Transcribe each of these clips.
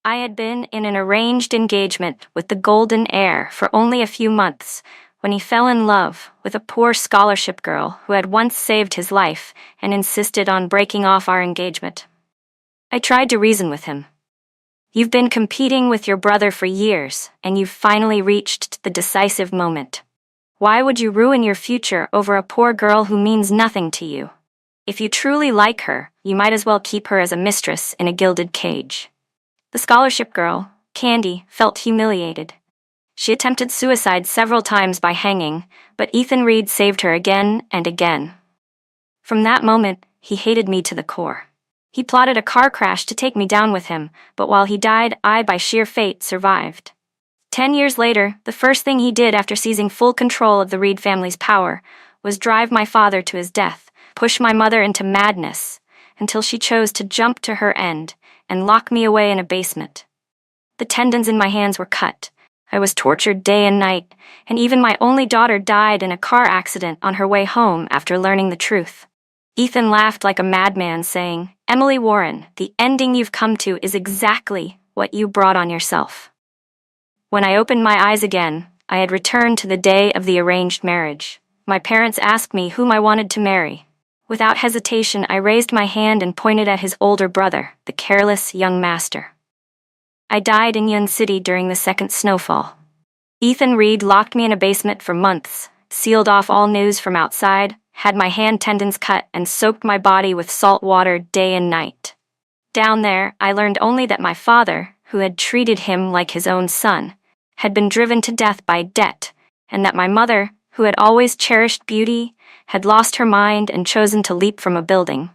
I had been in an arranged engagement with the golden heir for only a few months when he fell in love with a poor scholarship girl who had once saved his life and insisted on breaking off our engagement. I tried to reason with him. You've been competing with your brother for years, and you've finally reached the decisive moment. Why would you ruin your future over a poor girl who means nothing to you? If you truly like her, you might as well keep her as a mistress in a gilded cage. The scholarship girl, Candy, felt humiliated. She attempted suicide several times by hanging, but Ethan Reed saved her again and again. From that moment, he hated me to the core. He plotted a car crash to take me down with him, but while he died, I, by sheer fate, survived. 10 years later, the first thing he did after seizing full control of the Reed family's power was drive my father to his death, push my mother into madness, until she chose to jump to her end and lock me away in a basement. The tendons in my hands were cut. I was tortured day and night, and even my only daughter died in a car accident on her way home after learning the truth. Ethan laughed like a madman, saying, "Emily Warren, the ending you've come to is exactly what you brought on yourself." When I opened my eyes again, I had returned to the day of the arranged marriage. My parents asked me whom I wanted to marry. Without hesitation, I raised my hand and pointed at his older brother, the careless young master. I died in Yun City during the second snowfall. Ethan Reed locked me in a basement for months, sealed off all news from outside, had my hand tendons cut, and soaked my body with salt water day and night. Down there, I learned only that my father, who had treated him like his own son, had been driven to death by debt, and that my mother, who had always cherished beauty, had lost her mind and chosen to leap from a building.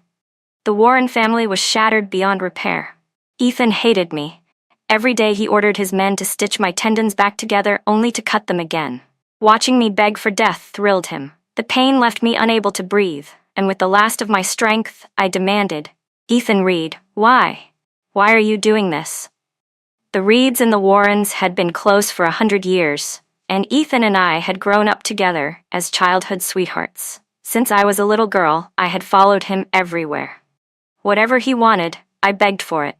The Warren family was shattered beyond repair. Ethan hated me. Every day he ordered his men to stitch my tendons back together only to cut them again. Watching me beg for death thrilled him. The pain left me unable to breathe, and with the last of my strength, I demanded, "Ethan Reed, why? Why are you doing this?" The Reeds and the Warrens had been close for 100 years, and Ethan and I had grown up together as childhood sweethearts. Since I was a little girl, I had followed him everywhere. Whatever he wanted, I begged for it.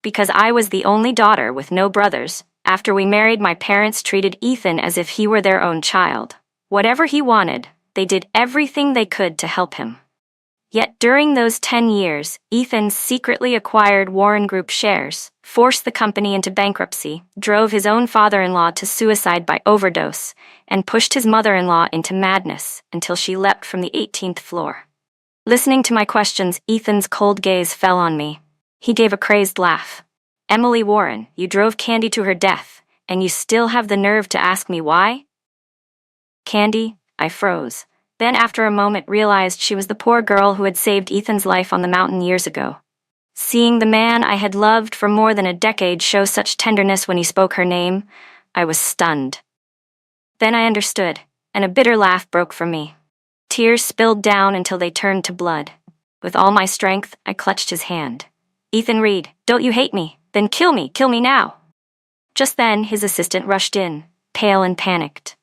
Because I was the only daughter with no brothers, after we married, my parents treated Ethan as if he were their own child. Whatever he wanted, they did everything they could to help him. Yet during those 10 years, Ethan secretly acquired Warren Group shares, forced the company into bankruptcy, drove his own father-in-law to suicide by overdose, and pushed his mother-in-law into madness until she leapt from the 18th floor. Listening to my questions, Ethan's cold gaze fell on me. He gave a crazed laugh. "Emily Warren, you drove Candy to her death, and you still have the nerve to ask me why?" "Candy?" I froze. Then after a moment realized she was the poor girl who had saved Ethan's life on the mountain years ago. Seeing the man I had loved for more than a decade show such tenderness when he spoke her name, I was stunned. Then I understood, and a bitter laugh broke from me. Tears spilled down until they turned to blood. With all my strength, I clutched his hand. "Ethan Reed, don't you hate me? Then kill me now." Just then, his assistant rushed in, pale and panicked.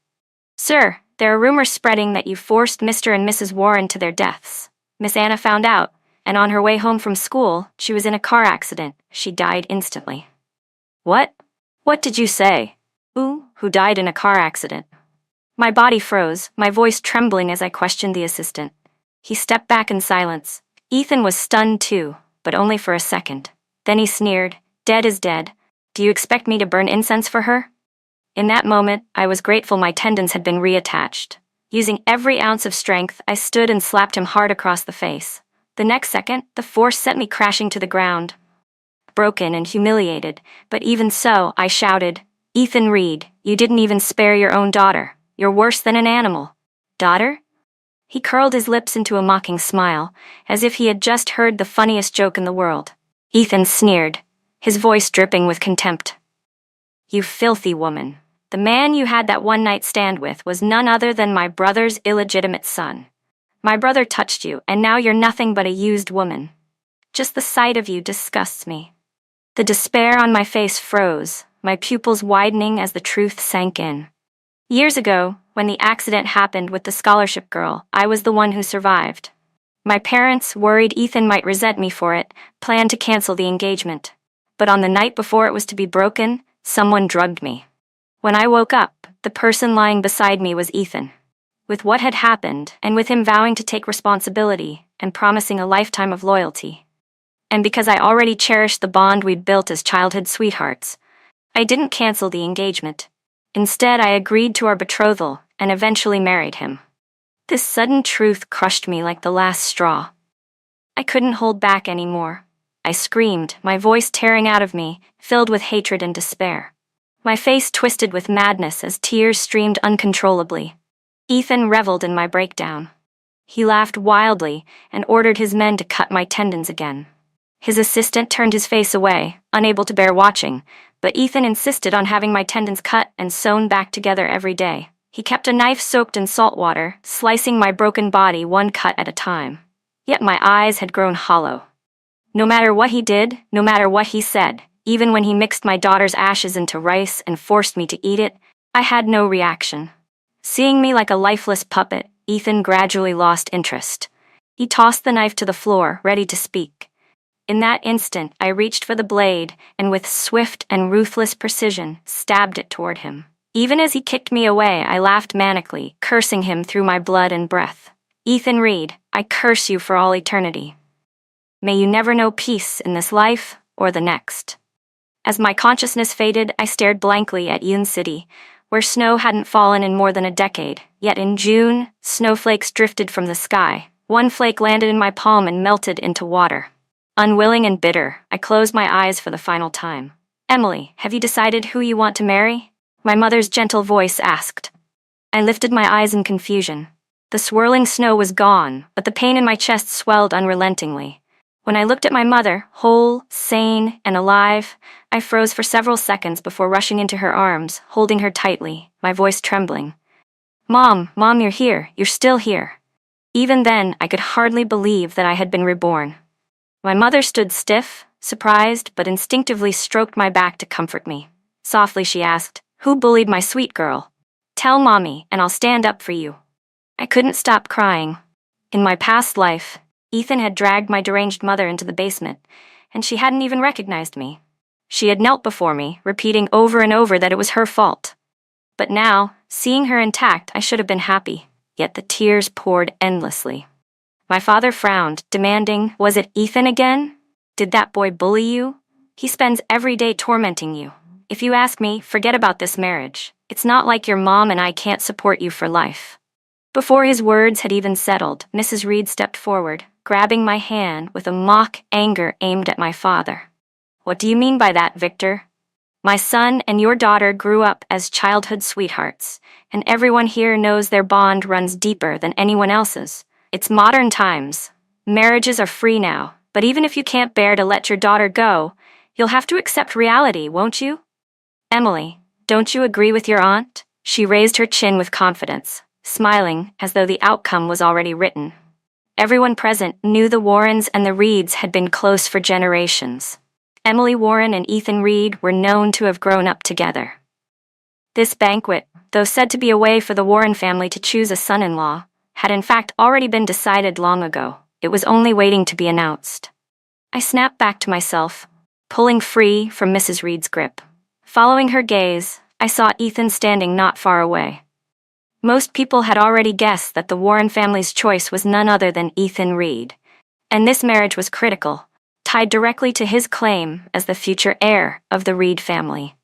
"Sir, there are rumors spreading that you forced Mr. and Mrs. Warren to their deaths. Miss Anna found out, and on her way home from school, she was in a car accident. She died instantly." "What? What did you say?" Who died in a car accident?" My body froze, my voice trembling as I questioned the assistant. He stepped back in silence. Ethan was stunned too, but only for a second. Then he sneered, "Dead is dead. Do you expect me to burn incense for her?" In that moment, I was grateful my tendons had been reattached. Using every ounce of strength, I stood and slapped him hard across the face. The next second, the force sent me crashing to the ground. Broken and humiliated, but even so, I shouted, "Ethan Reed, you didn't even spare your own daughter. You're worse than an animal." "Daughter?" He curled his lips into a mocking smile, as if he had just heard the funniest joke in the world. Ethan sneered, his voice dripping with contempt. "You filthy woman. The man you had that one-night stand with was none other than my brother's illegitimate son. My brother touched you, and now you're nothing but a used woman. Just the sight of you disgusts me." The despair on my face froze, my pupils widening as the truth sank in. Years ago, when the accident happened with the scholarship girl, I was the one who survived. My parents, worried Ethan might resent me for it, planned to cancel the engagement. But on the night before it was to be broken, someone drugged me. When I woke up, the person lying beside me was Ethan. With what had happened, and with him vowing to take responsibility and promising a lifetime of loyalty. And because I already cherished the bond we'd built as childhood sweethearts, I didn't cancel the engagement. Instead, I agreed to our betrothal and eventually married him. This sudden truth crushed me like the last straw. I couldn't hold back anymore. I screamed, my voice tearing out of me, filled with hatred and despair. My face twisted with madness as tears streamed uncontrollably. Ethan reveled in my breakdown. He laughed wildly and ordered his men to cut my tendons again. His assistant turned his face away, unable to bear watching, but Ethan insisted on having my tendons cut and sewn back together every day. He kept a knife soaked in salt water, slicing my broken body one cut at a time. Yet my eyes had grown hollow. No matter what he did, no matter what he said, even when he mixed my daughter's ashes into rice and forced me to eat it, I had no reaction. Seeing me like a lifeless puppet, Ethan gradually lost interest. He tossed the knife to the floor, ready to speak. In that instant, I reached for the blade and with swift and ruthless precision, stabbed it toward him. Even as he kicked me away, I laughed manically, cursing him through my blood and breath. Ethan Reed, I curse you for all eternity. May you never know peace in this life or the next. As my consciousness faded, I stared blankly at Yun City, where snow hadn't fallen in more than a decade. Yet in June, snowflakes drifted from the sky. One flake landed in my palm and melted into water. Unwilling and bitter, I closed my eyes for the final time. Emily, have you decided who you want to marry? My mother's gentle voice asked. I lifted my eyes in confusion. The swirling snow was gone, but the pain in my chest swelled unrelentingly. When I looked at my mother, whole, sane, and alive, I froze for several seconds before rushing into her arms, holding her tightly, my voice trembling. Mom, you're here. You're still here. Even then, I could hardly believe that I had been reborn. My mother stood stiff, surprised, but instinctively stroked my back to comfort me. Softly she asked, "Who bullied my sweet girl? Tell Mommy, and I'll stand up for you." I couldn't stop crying. In my past life, Ethan had dragged my deranged mother into the basement, and she hadn't even recognized me. She had knelt before me, repeating over and over that it was her fault. But now, seeing her intact, I should have been happy, yet the tears poured endlessly. My father frowned, demanding, "Was it Ethan again? Did that boy bully you? He spends every day tormenting you. If you ask me, forget about this marriage. It's not like your mom and I can't support you for life." Before his words had even settled, Mrs. Reed stepped forward, grabbing my hand with a mock anger aimed at my father. "What do you mean by that, Victor? My son and your daughter grew up as childhood sweethearts, and everyone here knows their bond runs deeper than anyone else's. It's modern times. Marriages are free now, but even if you can't bear to let your daughter go, you'll have to accept reality, won't you? Emily, don't you agree with your aunt?" She raised her chin with confidence, smiling as though the outcome was already written. Everyone present knew the Warrens and the Reeds had been close for generations. Emily Warren and Ethan Reed were known to have grown up together. This banquet, though said to be a way for the Warren family to choose a son-in-law, had in fact already been decided long ago. It was only waiting to be announced. I snapped back to myself, pulling free from Mrs. Reed's grip. Following her gaze, I saw Ethan standing not far away. Most people had already guessed that the Warren family's choice was none other than Ethan Reed, and this marriage was critical, tied directly to his claim as the future heir of the Reed family.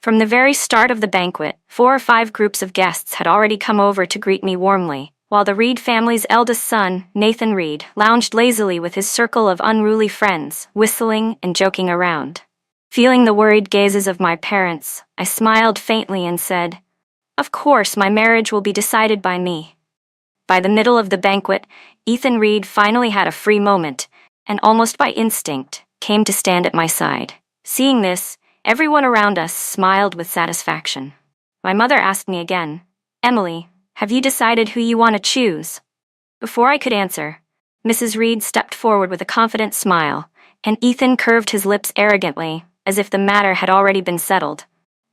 From the very start of the banquet, 4 or 5 groups of guests had already come over to greet me warmly, while the Reed family's eldest son, Nathan Reed, lounged lazily with his circle of unruly friends, whistling and joking around. Feeling the worried gazes of my parents, I smiled faintly and said, "Of course, my marriage will be decided by me." By the middle of the banquet, Ethan Reed finally had a free moment, and almost by instinct, came to stand at my side. Seeing this, everyone around us smiled with satisfaction. My mother asked me again, "Emily, have you decided who you want to choose?" Before I could answer, Mrs. Reed stepped forward with a confident smile, and Ethan curved his lips arrogantly, as if the matter had already been settled.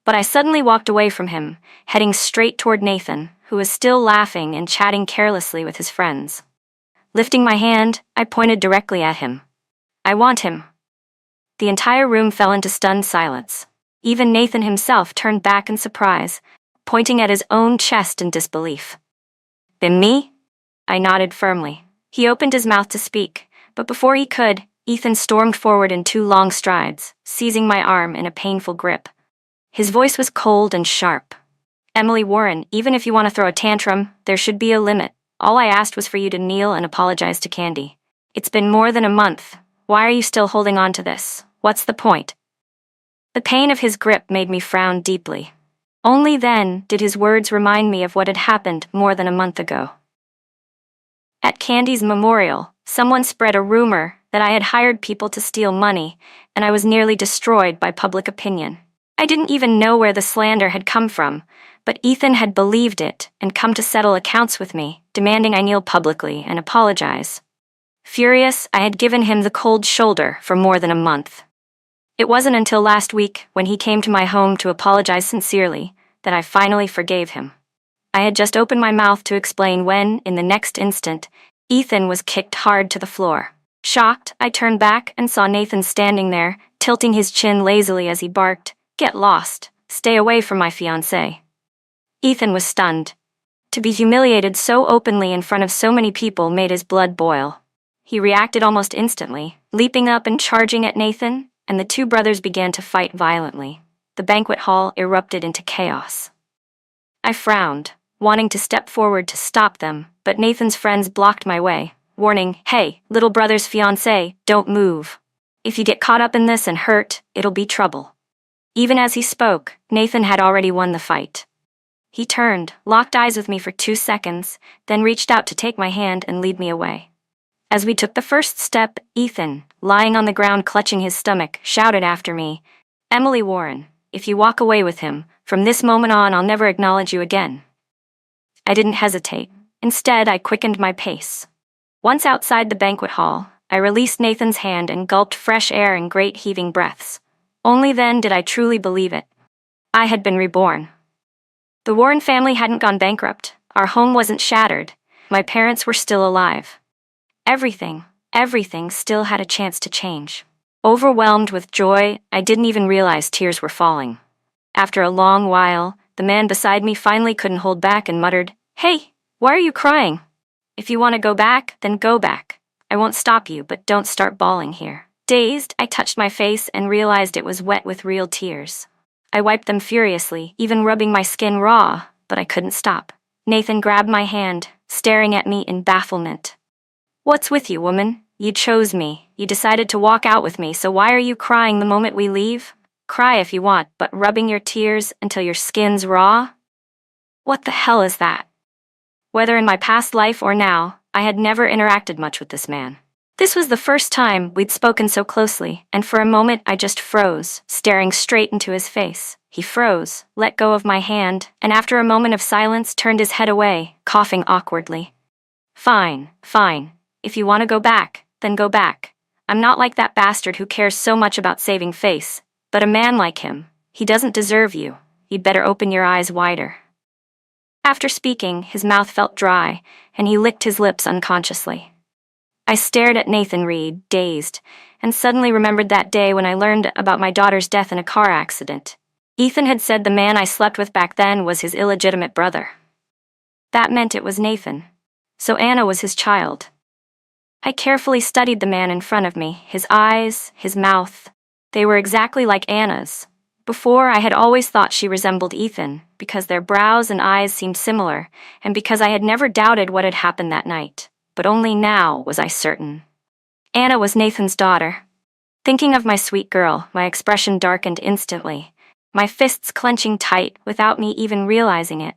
But I suddenly walked away from him, heading straight toward Nathan, who was still laughing and chatting carelessly with his friends. Lifting my hand, I pointed directly at him. "I want him." The entire room fell into stunned silence. Even Nathan himself turned back in surprise, pointing at his own chest in disbelief. "Been me?" I nodded firmly. He opened his mouth to speak, but before he could, Ethan stormed forward in 2 long strides, seizing my arm in a painful grip. His voice was cold and sharp. "Emily Warren, even if you want to throw a tantrum, there should be a limit. All I asked was for you to kneel and apologize to Candy. It's been more than a month. Why are you still holding on to this? What's the point?" The pain of his grip made me frown deeply. Only then did his words remind me of what had happened more than a month ago. At Candy's memorial, someone spread a rumor that I had hired people to steal money, and I was nearly destroyed by public opinion. I didn't even know where the slander had come from, but Ethan had believed it and come to settle accounts with me, demanding I kneel publicly and apologize. Furious, I had given him the cold shoulder for more than a month. It wasn't until last week, when he came to my home to apologize sincerely, that I finally forgave him. I had just opened my mouth to explain when, in the next instant, Ethan was kicked hard to the floor. Shocked, I turned back and saw Nathan standing there, tilting his chin lazily as he barked, "Get lost. Stay away from my fiancé." Ethan was stunned. To be humiliated so openly in front of so many people made his blood boil. He reacted almost instantly, leaping up and charging at Nathan, and the 2 brothers began to fight violently. The banquet hall erupted into chaos. I frowned, wanting to step forward to stop them, but Nathan's friends blocked my way, warning, "Hey, little brother's fiancé, don't move. If you get caught up in this and hurt, it'll be trouble." Even as he spoke, Nathan had already won the fight. He turned, locked eyes with me for 2 seconds, then reached out to take my hand and lead me away. As we took the first step, Ethan, lying on the ground clutching his stomach, shouted after me, "Emily Warren, if you walk away with him, from this moment on I'll never acknowledge you again." I didn't hesitate. Instead, I quickened my pace. Once outside the banquet hall, I released Nathan's hand and gulped fresh air in great heaving breaths. Only then did I truly believe it. I had been reborn. The Warren family hadn't gone bankrupt. Our home wasn't shattered. My parents were still alive. Everything still had a chance to change. Overwhelmed with joy, I didn't even realize tears were falling. After a long while, the man beside me finally couldn't hold back and muttered, "Hey, why are you crying? If you want to go back, then go back. I won't stop you, but don't start bawling here." Dazed, I touched my face and realized it was wet with real tears. I wiped them furiously, even rubbing my skin raw, but I couldn't stop. Nathan grabbed my hand, staring at me in bafflement. "What's with you, woman? You chose me. You decided to walk out with me, so why are you crying the moment we leave? Cry if you want, but rubbing your tears until your skin's raw? What the hell is that?" Whether in my past life or now, I had never interacted much with this man. This was the first time we'd spoken so closely, and for a moment I just froze, staring straight into his face. He froze, let go of my hand, and after a moment of silence turned his head away, coughing awkwardly. Fine. If you want to go back, then go back. I'm not like that bastard who cares so much about saving face, but a man like him, he doesn't deserve you. You'd better open your eyes wider." After speaking, his mouth felt dry, and he licked his lips unconsciously. I stared at Nathan Reed, dazed, and suddenly remembered that day when I learned about my daughter's death in a car accident. Ethan had said the man I slept with back then was his illegitimate brother. That meant it was Nathan. So Anna was his child. I carefully studied the man in front of me, his eyes, his mouth. They were exactly like Anna's. Before, I had always thought she resembled Ethan, because their brows and eyes seemed similar, and because I had never doubted what had happened that night. But only now was I certain. Anna was Nathan's daughter. Thinking of my sweet girl, my expression darkened instantly, my fists clenching tight without me even realizing it.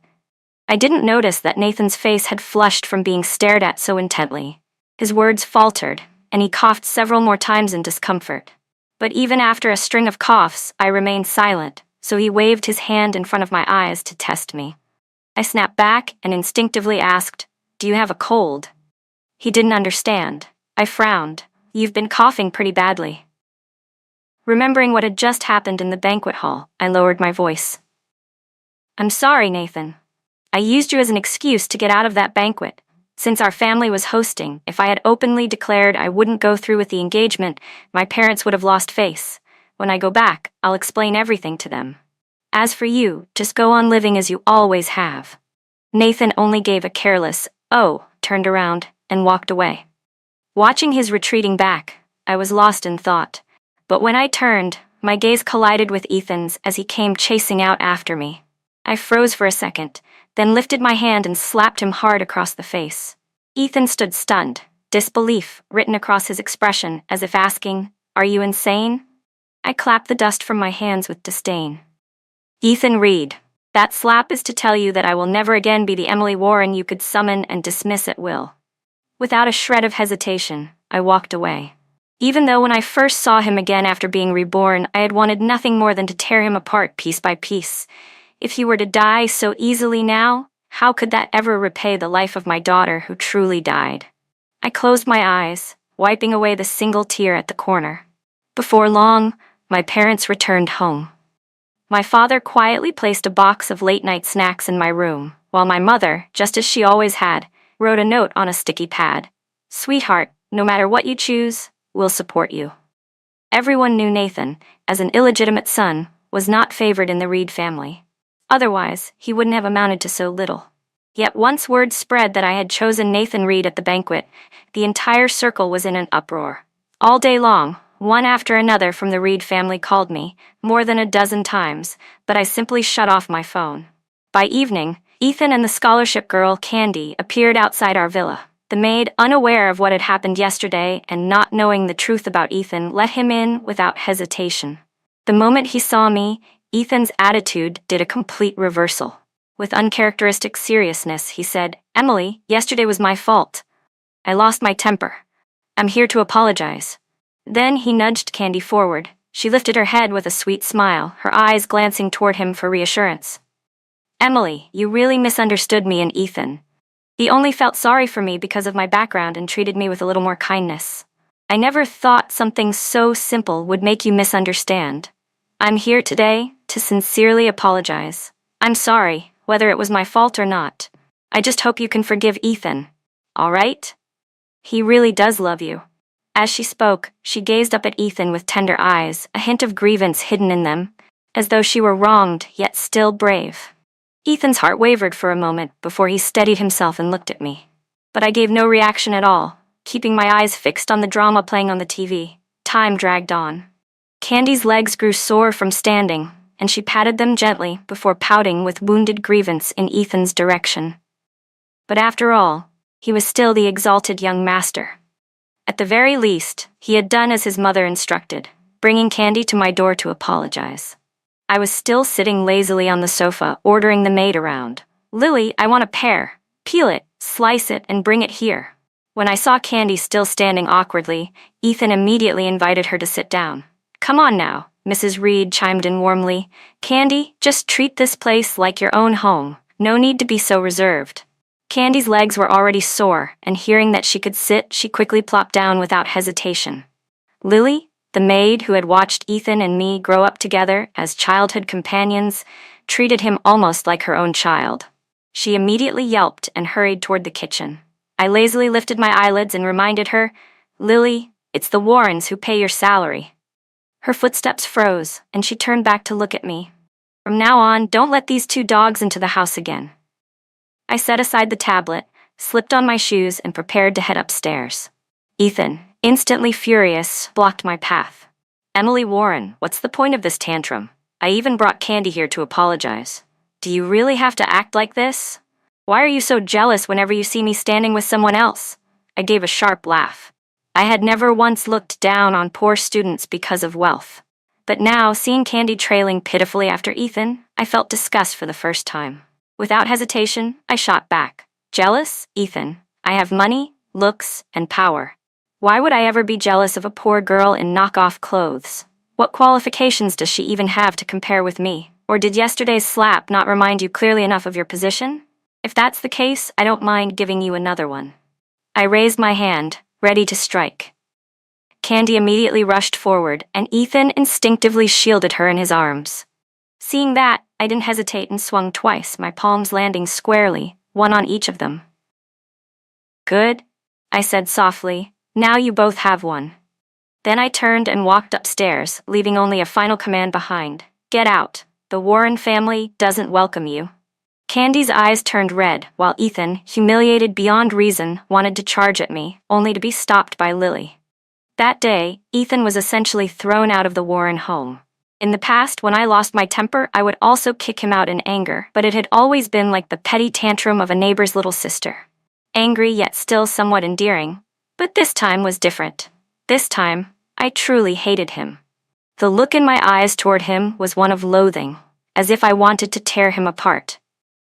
I didn't notice that Nathan's face had flushed from being stared at so intently. His words faltered, and he coughed several more times in discomfort. But even after a string of coughs, I remained silent, so he waved his hand in front of my eyes to test me. I snapped back and instinctively asked, "Do you have a cold?" He didn't understand. I frowned. "You've been coughing pretty badly." Remembering what had just happened in the banquet hall, I lowered my voice. "I'm sorry, Nathan. I used you as an excuse to get out of that banquet, Since our family was hosting, if I had openly declared I wouldn't go through with the engagement, my parents would have lost face. When I go back, I'll explain everything to them. As for you, just go on living as you always have." Nathan only gave a careless, "Oh," turned around, and walked away. Watching his retreating back, I was lost in thought. But when I turned, my gaze collided with Ethan's as he came chasing out after me. I froze for a second, then lifted my hand and slapped him hard across the face. Ethan stood stunned, disbelief written across his expression as if asking, "Are you insane?" I clapped the dust from my hands with disdain. "Ethan Reed, that slap is to tell you that I will never again be the Emily Warren you could summon and dismiss at will." Without a shred of hesitation, I walked away. Even though when I first saw him again after being reborn, I had wanted nothing more than to tear him apart piece by piece. If he were to die so easily now, how could that ever repay the life of my daughter who truly died? I closed my eyes, wiping away the single tear at the corner. Before long, my parents returned home. My father quietly placed a box of late-night snacks in my room, while my mother, just as she always had, wrote a note on a sticky pad. "Sweetheart, no matter what you choose, we'll support you." Everyone knew Nathan, as an illegitimate son, was not favored in the Reed family. Otherwise, he wouldn't have amounted to so little. Yet once word spread that I had chosen Nathan Reed at the banquet, the entire circle was in an uproar. All day long, one after another from the Reed family called me, more than a dozen times, but I simply shut off my phone. By evening, Ethan and the scholarship girl, Candy, appeared outside our villa. The maid, unaware of what had happened yesterday and not knowing the truth about Ethan, let him in without hesitation. The moment he saw me, Ethan's attitude did a complete reversal. With uncharacteristic seriousness, he said, "Emily, yesterday was my fault. I lost my temper. I'm here to apologize." Then he nudged Candy forward. She lifted her head with a sweet smile, her eyes glancing toward him for reassurance. "Emily, you really misunderstood me and Ethan. He only felt sorry for me because of my background and treated me with a little more kindness. I never thought something so simple would make you misunderstand. I'm here today to sincerely apologize. I'm sorry, whether it was my fault or not. I just hope you can forgive Ethan. All right? He really does love you." As she spoke, she gazed up at Ethan with tender eyes, a hint of grievance hidden in them, as though she were wronged yet still brave. Ethan's heart wavered for a moment before he steadied himself and looked at me. But I gave no reaction at all, keeping my eyes fixed on the drama playing on the TV. Time dragged on. Candy's legs grew sore from standing, and she patted them gently before pouting with wounded grievance in Ethan's direction. But after all, he was still the exalted young master. At the very least, he had done as his mother instructed, bringing Candy to my door to apologize. I was still sitting lazily on the sofa, ordering the maid around. "Lily, I want a pear. Peel it, slice it, and bring it here." When I saw Candy still standing awkwardly, Ethan immediately invited her to sit down. "Come on now," Mrs. Reed chimed in warmly. "Candy, just treat this place like your own home. No need to be so reserved." Candy's legs were already sore, and hearing that she could sit, she quickly plopped down without hesitation. Lily, the maid who had watched Ethan and me grow up together as childhood companions, treated him almost like her own child. She immediately yelped and hurried toward the kitchen. I lazily lifted my eyelids and reminded her, "Lily, it's the Warrens who pay your salary." Her footsteps froze, and she turned back to look at me. "From now on, don't let these two dogs into the house again." I set aside the tablet, slipped on my shoes, and prepared to head upstairs. Ethan, instantly furious, blocked my path. "Emily Warren, what's the point of this tantrum? I even brought Candy here to apologize. Do you really have to act like this? Why are you so jealous whenever you see me standing with someone else?" I gave a sharp laugh. I had never once looked down on poor students because of wealth. But now, seeing Candy trailing pitifully after Ethan, I felt disgust for the first time. Without hesitation, I shot back. "Jealous, Ethan? I have money, looks, and power. Why would I ever be jealous of a poor girl in knockoff clothes? What qualifications does she even have to compare with me? Or did yesterday's slap not remind you clearly enough of your position? If that's the case, I don't mind giving you another one." I raised my hand, ready to strike. Candy immediately rushed forward, and Ethan instinctively shielded her in his arms. Seeing that, I didn't hesitate and swung twice, my palms landing squarely, one on each of them. Good, I said softly. Now you both have one. Then I turned and walked upstairs, leaving only a final command behind. Get out. The Warren family doesn't welcome you. Candy's eyes turned red, while Ethan, humiliated beyond reason, wanted to charge at me, only to be stopped by Lily. That day, Ethan was essentially thrown out of the Warren home. In the past, when I lost my temper, I would also kick him out in anger, but it had always been like the petty tantrum of a neighbor's little sister. Angry yet still somewhat endearing. But this time was different. This time, I truly hated him. The look in my eyes toward him was one of loathing, as if I wanted to tear him apart.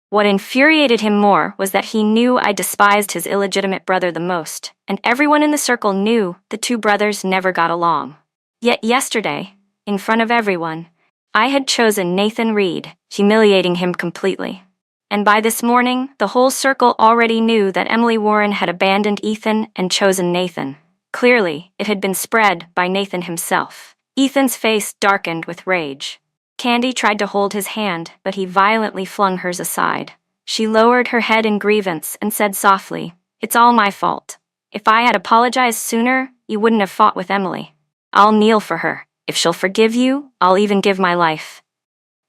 What infuriated him more was that he knew I despised his illegitimate brother the most, and everyone in the circle knew the two brothers never got along. Yet yesterday, in front of everyone, I had chosen Nathan Reed, humiliating him completely. And by this morning, the whole circle already knew that Emily Warren had abandoned Ethan and chosen Nathan. Clearly, it had been spread by Nathan himself. Ethan's face darkened with rage. Candy tried to hold his hand, but he violently flung hers aside. She lowered her head in grievance and said softly, "It's all my fault. If I had apologized sooner, you wouldn't have fought with Emily. I'll kneel for her. If she'll forgive you, I'll even give my life."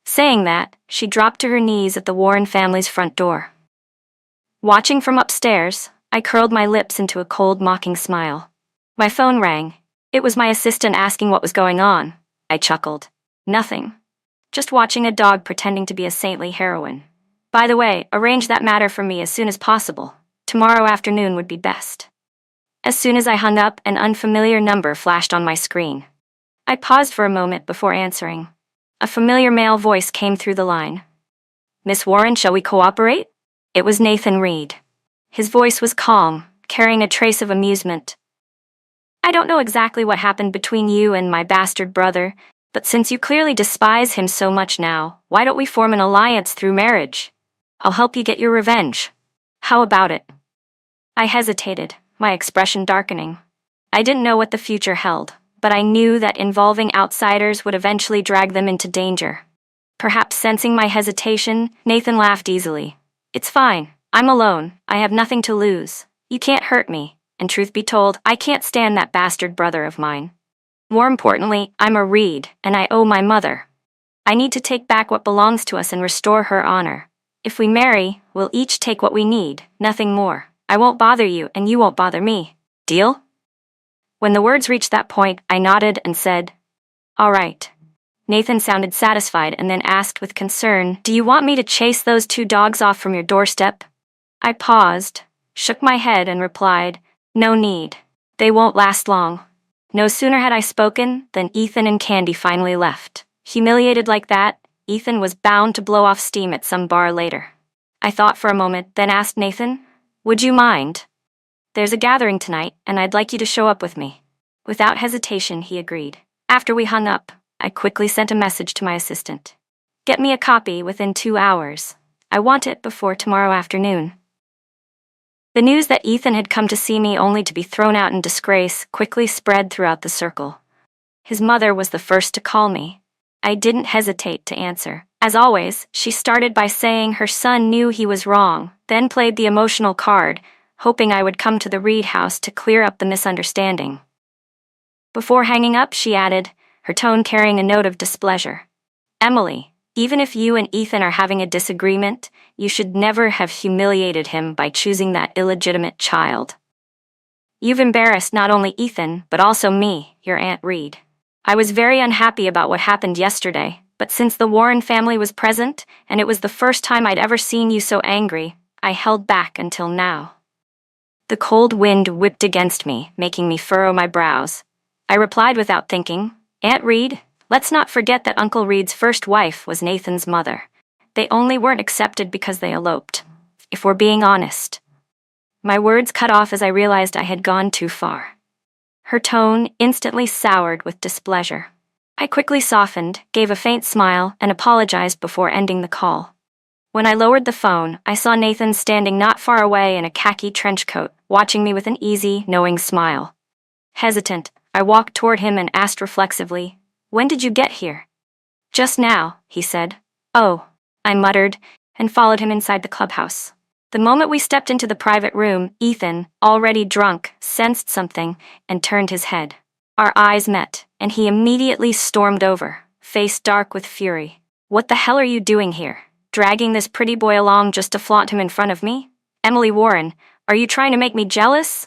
Saying that, she dropped to her knees at the Warren family's front door. Watching from upstairs, I curled my lips into a cold, mocking smile. My phone rang. It was my assistant asking what was going on. I chuckled. Nothing. Just watching a dog pretending to be a saintly heroine. By the way, arrange that matter for me as soon as possible. Tomorrow afternoon would be best. As soon as I hung up, an unfamiliar number flashed on my screen. I paused for a moment before answering. A familiar male voice came through the line. "Miss Warren, shall we cooperate?" It was Nathan Reed. His voice was calm, carrying a trace of amusement. "I don't know exactly what happened between you and my bastard brother, but since you clearly despise him so much now, why don't we form an alliance through marriage? I'll help you get your revenge. How about it?" I hesitated, my expression darkening. I didn't know what the future held, but I knew that involving outsiders would eventually drag them into danger. Perhaps sensing my hesitation, Nathan laughed easily. "It's fine. I'm alone. I have nothing to lose. You can't hurt me, and truth be told, I can't stand that bastard brother of mine. More importantly, I'm a Reed, and I owe my mother. I need to take back what belongs to us and restore her honor. If we marry, we'll each take what we need, nothing more. I won't bother you, and you won't bother me. Deal?" When the words reached that point, I nodded and said, "All right." Nathan sounded satisfied and then asked with concern, "Do you want me to chase those two dogs off from your doorstep?" I paused, shook my head and replied, "No need. They won't last long." No sooner had I spoken than Ethan and Candy finally left. Humiliated like that, Ethan was bound to blow off steam at some bar later. I thought for a moment, then asked Nathan, "Would you mind? There's a gathering tonight, and I'd like you to show up with me." Without hesitation, he agreed. After we hung up, I quickly sent a message to my assistant. "Get me a copy within 2 hours. I want it before tomorrow afternoon." The news that Ethan had come to see me only to be thrown out in disgrace quickly spread throughout the circle. His mother was the first to call me. I didn't hesitate to answer. As always, she started by saying her son knew he was wrong, then played the emotional card, hoping I would come to the Reed house to clear up the misunderstanding. Before hanging up, she added, her tone carrying a note of displeasure. "Emily, even if you and Ethan are having a disagreement, you should never have humiliated him by choosing that illegitimate child. You've embarrassed not only Ethan, but also me, your Aunt Reed. I was very unhappy about what happened yesterday, but since the Warren family was present, and it was the first time I'd ever seen you so angry, I held back until now." The cold wind whipped against me, making me furrow my brows. I replied without thinking, "Aunt Reed, let's not forget that Uncle Reed's first wife was Nathan's mother. They only weren't accepted because they eloped, if we're being honest." My words cut off as I realized I had gone too far. Her tone instantly soured with displeasure. I quickly softened, gave a faint smile, and apologized before ending the call. When I lowered the phone, I saw Nathan standing not far away in a khaki trench coat, watching me with an easy, knowing smile. Hesitant, I walked toward him and asked reflexively, "When did you get here?" "Just now," he said. "Oh," I muttered, and followed him inside the clubhouse. The moment we stepped into the private room, Ethan, already drunk, sensed something and turned his head. Our eyes met, and he immediately stormed over, face dark with fury. "What the hell are you doing here? Dragging this pretty boy along just to flaunt him in front of me? Emily Warren, are you trying to make me jealous?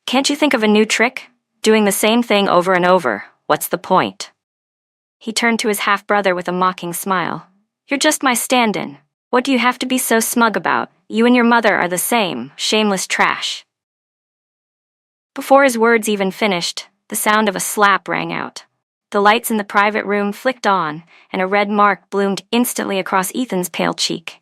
Can't you think of a new trick? Doing the same thing over and over. What's the point?" He turned to his half-brother with a mocking smile. "You're just my stand-in. What do you have to be so smug about? You and your mother are the same, shameless trash." Before his words even finished, the sound of a slap rang out. The lights in the private room flicked on, and a red mark bloomed instantly across Ethan's pale cheek.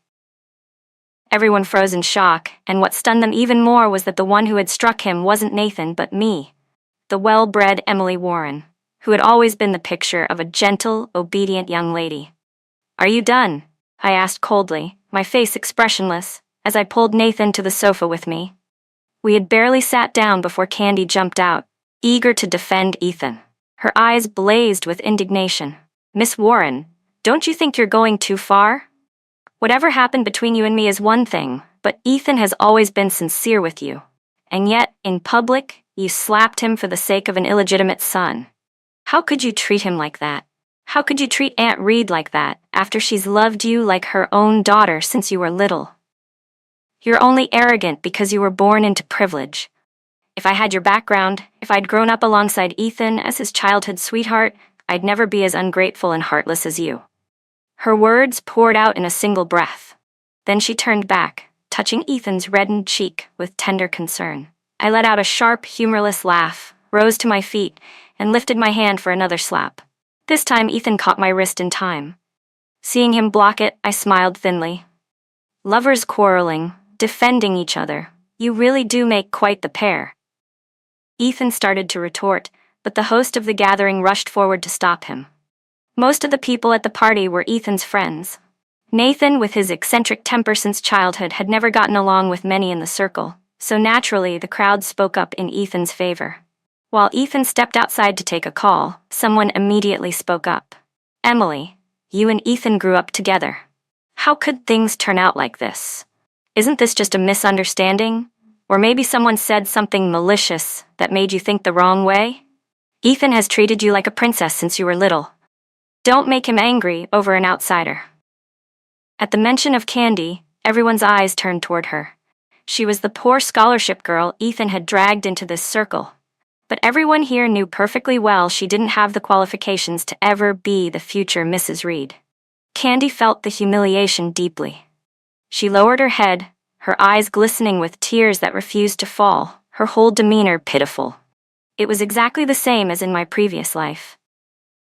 Everyone froze in shock, and what stunned them even more was that the one who had struck him wasn't Nathan but me, the well-bred Emily Warren, who had always been the picture of a gentle, obedient young lady. "Are you done?" I asked coldly, my face expressionless, as I pulled Nathan to the sofa with me. We had barely sat down before Candy jumped out, eager to defend Ethan. Her eyes blazed with indignation. "Miss Warren, don't you think you're going too far? Whatever happened between you and me is one thing, but Ethan has always been sincere with you. And yet, in public, you slapped him for the sake of an illegitimate son. How could you treat him like that? How could you treat Aunt Reed like that, after she's loved you like her own daughter since you were little? You're only arrogant because you were born into privilege. If I had your background, if I'd grown up alongside Ethan as his childhood sweetheart, I'd never be as ungrateful and heartless as you." Her words poured out in a single breath. Then she turned back, touching Ethan's reddened cheek with tender concern. I let out a sharp, humorless laugh, rose to my feet, and lifted my hand for another slap. This time Ethan caught my wrist in time. Seeing him block it, I smiled thinly. "Lovers quarreling, defending each other. You really do make quite the pair." Ethan started to retort, but the host of the gathering rushed forward to stop him. Most of the people at the party were Ethan's friends. Nathan, with his eccentric temper since childhood, had never gotten along with many in the circle, so naturally the crowd spoke up in Ethan's favor. While Ethan stepped outside to take a call, someone immediately spoke up. "Emily, you and Ethan grew up together. How could things turn out like this? Isn't this just a misunderstanding? Or maybe someone said something malicious that made you think the wrong way? Ethan has treated you like a princess since you were little. Don't make him angry over an outsider." At the mention of Candy, everyone's eyes turned toward her. She was the poor scholarship girl Ethan had dragged into this circle. But everyone here knew perfectly well she didn't have the qualifications to ever be the future Mrs. Reed. Candy felt the humiliation deeply. She lowered her head, her eyes glistening with tears that refused to fall, her whole demeanor pitiful. It was exactly the same as in my previous life.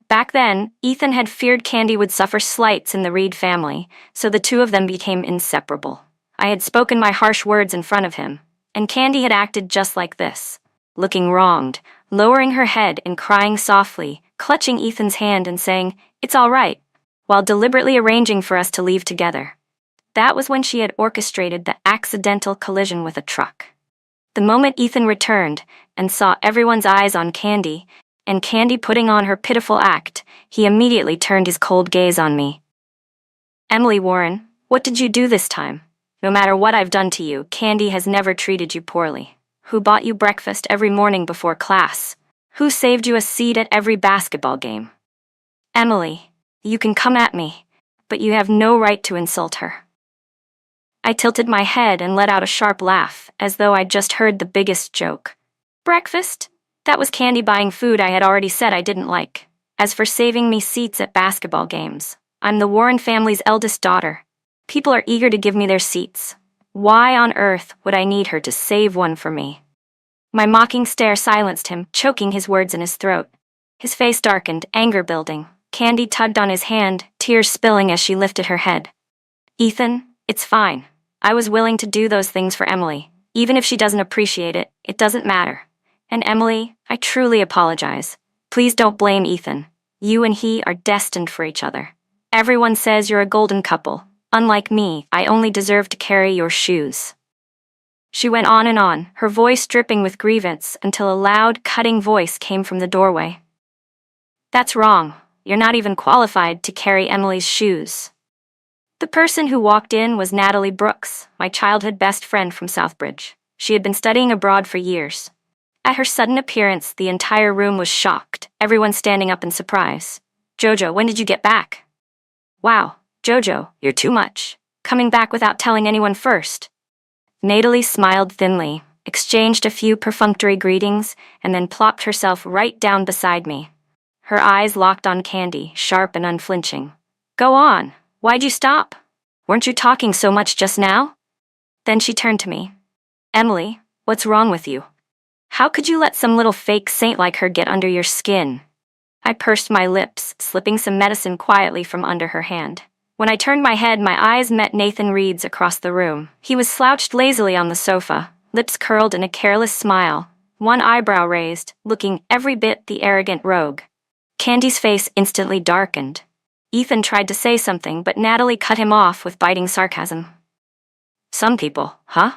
Back then, Ethan had feared Candy would suffer slights in the Reed family, so the two of them became inseparable. I had spoken my harsh words in front of him, and Candy had acted just like this, looking wronged, lowering her head and crying softly, clutching Ethan's hand and saying, "It's all right," while deliberately arranging for us to leave together. That was when she had orchestrated the accidental collision with a truck. The moment Ethan returned and saw everyone's eyes on Candy, and Candy putting on her pitiful act, he immediately turned his cold gaze on me. "Emily Warren, what did you do this time? No matter what I've done to you, Candy has never treated you poorly. Who bought you breakfast every morning before class? Who saved you a seat at every basketball game? Emily, you can come at me, but you have no right to insult her." I tilted my head and let out a sharp laugh, as though I'd just heard the biggest joke. Breakfast? That was Candy buying food I had already said I didn't like. As for saving me seats at basketball games, I'm the Warren family's eldest daughter. People are eager to give me their seats. Why on earth would I need her to save one for me? My mocking stare silenced him, choking his words in his throat. His face darkened, anger building. Candy tugged on his hand, tears spilling as she lifted her head. "Ethan, it's fine. I was willing to do those things for Emily. Even if she doesn't appreciate it, it doesn't matter. And Emily, I truly apologize. Please don't blame Ethan. You and he are destined for each other. Everyone says you're a golden couple. Unlike me, I only deserve to carry your shoes." She went on, her voice dripping with grievance until a loud, cutting voice came from the doorway. "That's wrong. You're not even qualified to carry Emily's shoes." The person who walked in was Natalie Brooks, my childhood best friend from Southbridge. She had been studying abroad for years. At her sudden appearance, the entire room was shocked, everyone standing up in surprise. "Jojo, when did you get back?" "Wow, Jojo, you're too much. Coming back without telling anyone first." Natalie smiled thinly, exchanged a few perfunctory greetings, and then plopped herself right down beside me. Her eyes locked on Candy, sharp and unflinching. "Go on. Why'd you stop? Weren't you talking so much just now?" Then she turned to me. "Emily, what's wrong with you? How could you let some little fake saint like her get under your skin?" I pursed my lips, slipping some medicine quietly from under her hand. When I turned my head, my eyes met Nathan Reed's across the room. He was slouched lazily on the sofa, lips curled in a careless smile, one eyebrow raised, looking every bit the arrogant rogue. Candy's face instantly darkened. Ethan tried to say something, but Natalie cut him off with biting sarcasm. "Some people, huh?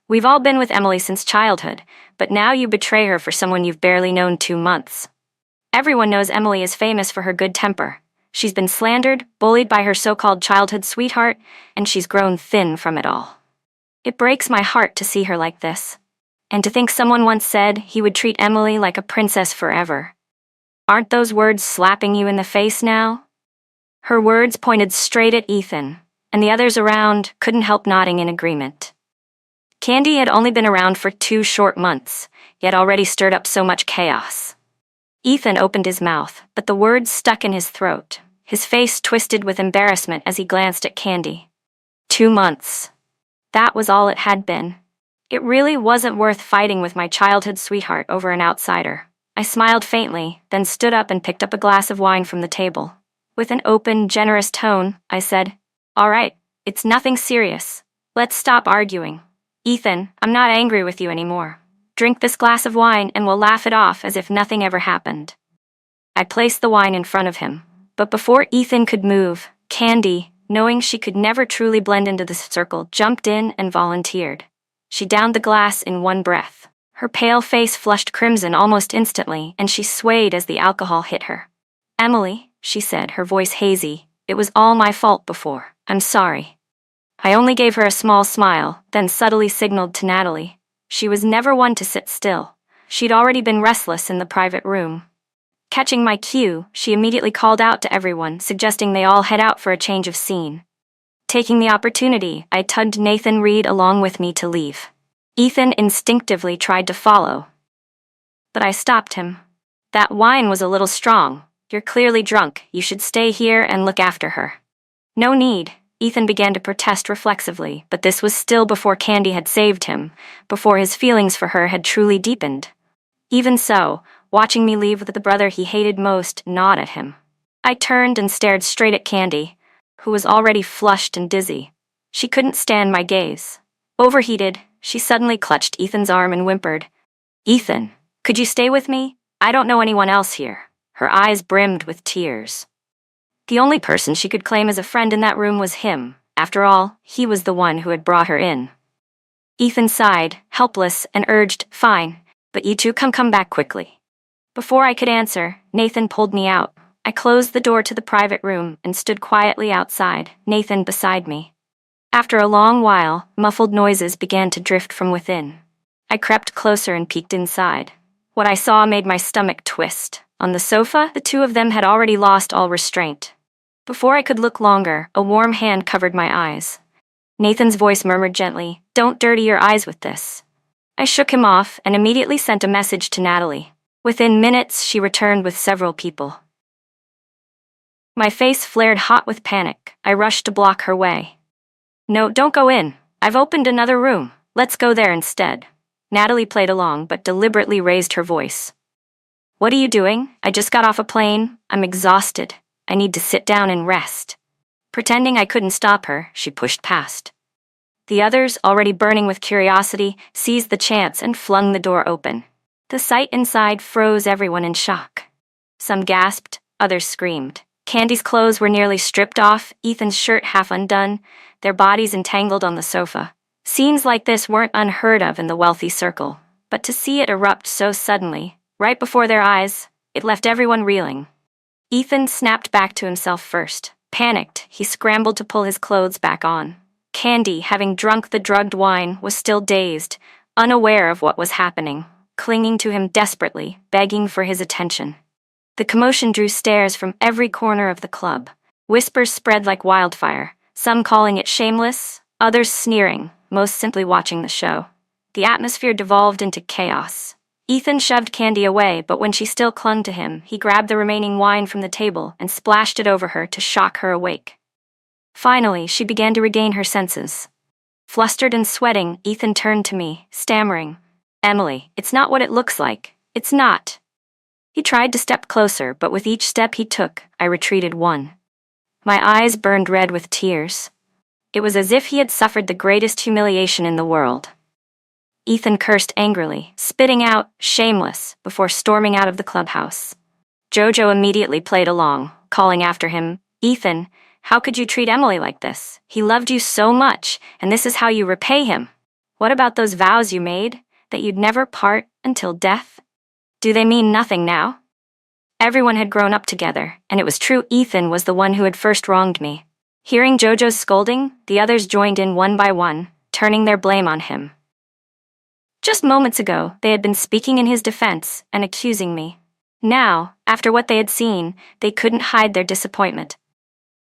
We've all been with Emily since childhood, but now you betray her for someone you've barely known 2 months. Everyone knows Emily is famous for her good temper. She's been slandered, bullied by her so-called childhood sweetheart, and she's grown thin from it all. It breaks my heart to see her like this. And to think someone once said he would treat Emily like a princess forever. Aren't those words slapping you in the face now?" Her words pointed straight at Ethan, and the others around couldn't help nodding in agreement. Candy had only been around for 2 short months, yet already stirred up so much chaos. Ethan opened his mouth, but the words stuck in his throat. His face twisted with embarrassment as he glanced at Candy. 2 months. That was all it had been. It really wasn't worth fighting with my childhood sweetheart over an outsider. I smiled faintly, then stood up and picked up a glass of wine from the table. With an open, generous tone, I said, "All right, it's nothing serious. Let's stop arguing. Ethan, I'm not angry with you anymore. Drink this glass of wine and we'll laugh it off as if nothing ever happened." I placed the wine in front of him, but before Ethan could move, Candy, knowing she could never truly blend into the circle, jumped in and volunteered. She downed the glass in one breath. Her pale face flushed crimson almost instantly, and she swayed as the alcohol hit her. "Emily," she said, her voice hazy, "it was all my fault before. I'm sorry." I only gave her a small smile, then subtly signaled to Natalie. She was never one to sit still. She'd already been restless in the private room. Catching my cue, she immediately called out to everyone, suggesting they all head out for a change of scene. Taking the opportunity, I tugged Nathan Reed along with me to leave. Ethan instinctively tried to follow, but I stopped him. "That wine was a little strong. You're clearly drunk. You should stay here and look after her." "No need," Ethan began to protest reflexively, but this was still before Candy had saved him, before his feelings for her had truly deepened. Even so, watching me leave with the brother he hated most gnawed at him. I turned and stared straight at Candy, who was already flushed and dizzy. She couldn't stand my gaze. Overheated, she suddenly clutched Ethan's arm and whimpered, "Ethan, could you stay with me? I don't know anyone else here." Her eyes brimmed with tears. The only person she could claim as a friend in that room was him. After all, he was the one who had brought her in. Ethan sighed, helpless, and urged, "Fine, but you two come back quickly." Before I could answer, Nathan pulled me out. I closed the door to the private room and stood quietly outside, Nathan beside me. After a long while, muffled noises began to drift from within. I crept closer and peeked inside. What I saw made my stomach twist. On the sofa, the two of them had already lost all restraint. Before I could look longer, a warm hand covered my eyes. Nathan's voice murmured gently, "Don't dirty your eyes with this." I shook him off and immediately sent a message to Natalie. Within minutes, she returned with several people. My face flared hot with panic. I rushed to block her way. "No, don't go in. I've opened another room. Let's go there instead." Natalie played along, but deliberately raised her voice. "What are you doing? I just got off a plane. I'm exhausted. I need to sit down and rest." Pretending I couldn't stop her, she pushed past. The others, already burning with curiosity, seized the chance and flung the door open. The sight inside froze everyone in shock. Some gasped, others screamed. Candy's clothes were nearly stripped off, Ethan's shirt half undone, their bodies entangled on the sofa. Scenes like this weren't unheard of in the wealthy circle, but to see it erupt so suddenly, right before their eyes, it left everyone reeling. Ethan snapped back to himself first. Panicked, he scrambled to pull his clothes back on. Candy, having drunk the drugged wine, was still dazed, unaware of what was happening, clinging to him desperately, begging for his attention. The commotion drew stares from every corner of the club. Whispers spread like wildfire, some calling it shameless, others sneering, most simply watching the show. The atmosphere devolved into chaos. Ethan shoved Candy away, but when she still clung to him, he grabbed the remaining wine from the table and splashed it over her to shock her awake. Finally, she began to regain her senses. Flustered and sweating, Ethan turned to me, stammering, "Emily, it's not what it looks like. It's not." He tried to step closer, but with each step he took, I retreated one. My eyes burned red with tears. It was as if he had suffered the greatest humiliation in the world. Ethan cursed angrily, spitting out, "Shameless," before storming out of the clubhouse. Jojo immediately played along, calling after him, "Ethan, how could you treat Emily like this? He loved you so much, and this is how you repay him. What about those vows you made, that you'd never part until death? Do they mean nothing now?" Everyone had grown up together, and it was true Ethan was the one who had first wronged me. Hearing Jojo's scolding, the others joined in one by one, turning their blame on him. Just moments ago, they had been speaking in his defense and accusing me. Now, after what they had seen, they couldn't hide their disappointment.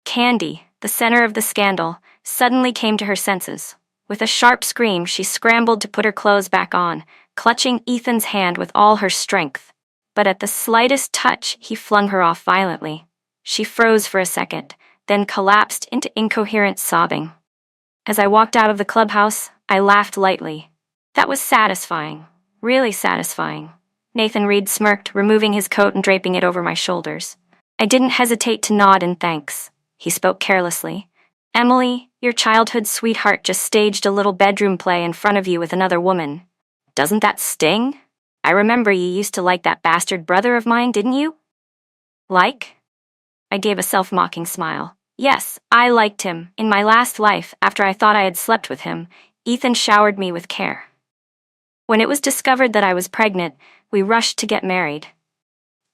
Candy, the center of the scandal, suddenly came to her senses. With a sharp scream, she scrambled to put her clothes back on, clutching Ethan's hand with all her strength. But at the slightest touch, he flung her off violently. She froze for a second, then collapsed into incoherent sobbing. As I walked out of the clubhouse, I laughed lightly. That was satisfying, really satisfying. Nathan Reed smirked, removing his coat and draping it over my shoulders. I didn't hesitate to nod in thanks. He spoke carelessly. "Emily, your childhood sweetheart just staged a little bedroom play in front of you with another woman. Doesn't that sting? I remember you used to like that bastard brother of mine, didn't you?" "Like?" I gave a self-mocking smile. "Yes, I liked him. In my last life, after I thought I had slept with him, Ethan showered me with care. When it was discovered that I was pregnant, we rushed to get married.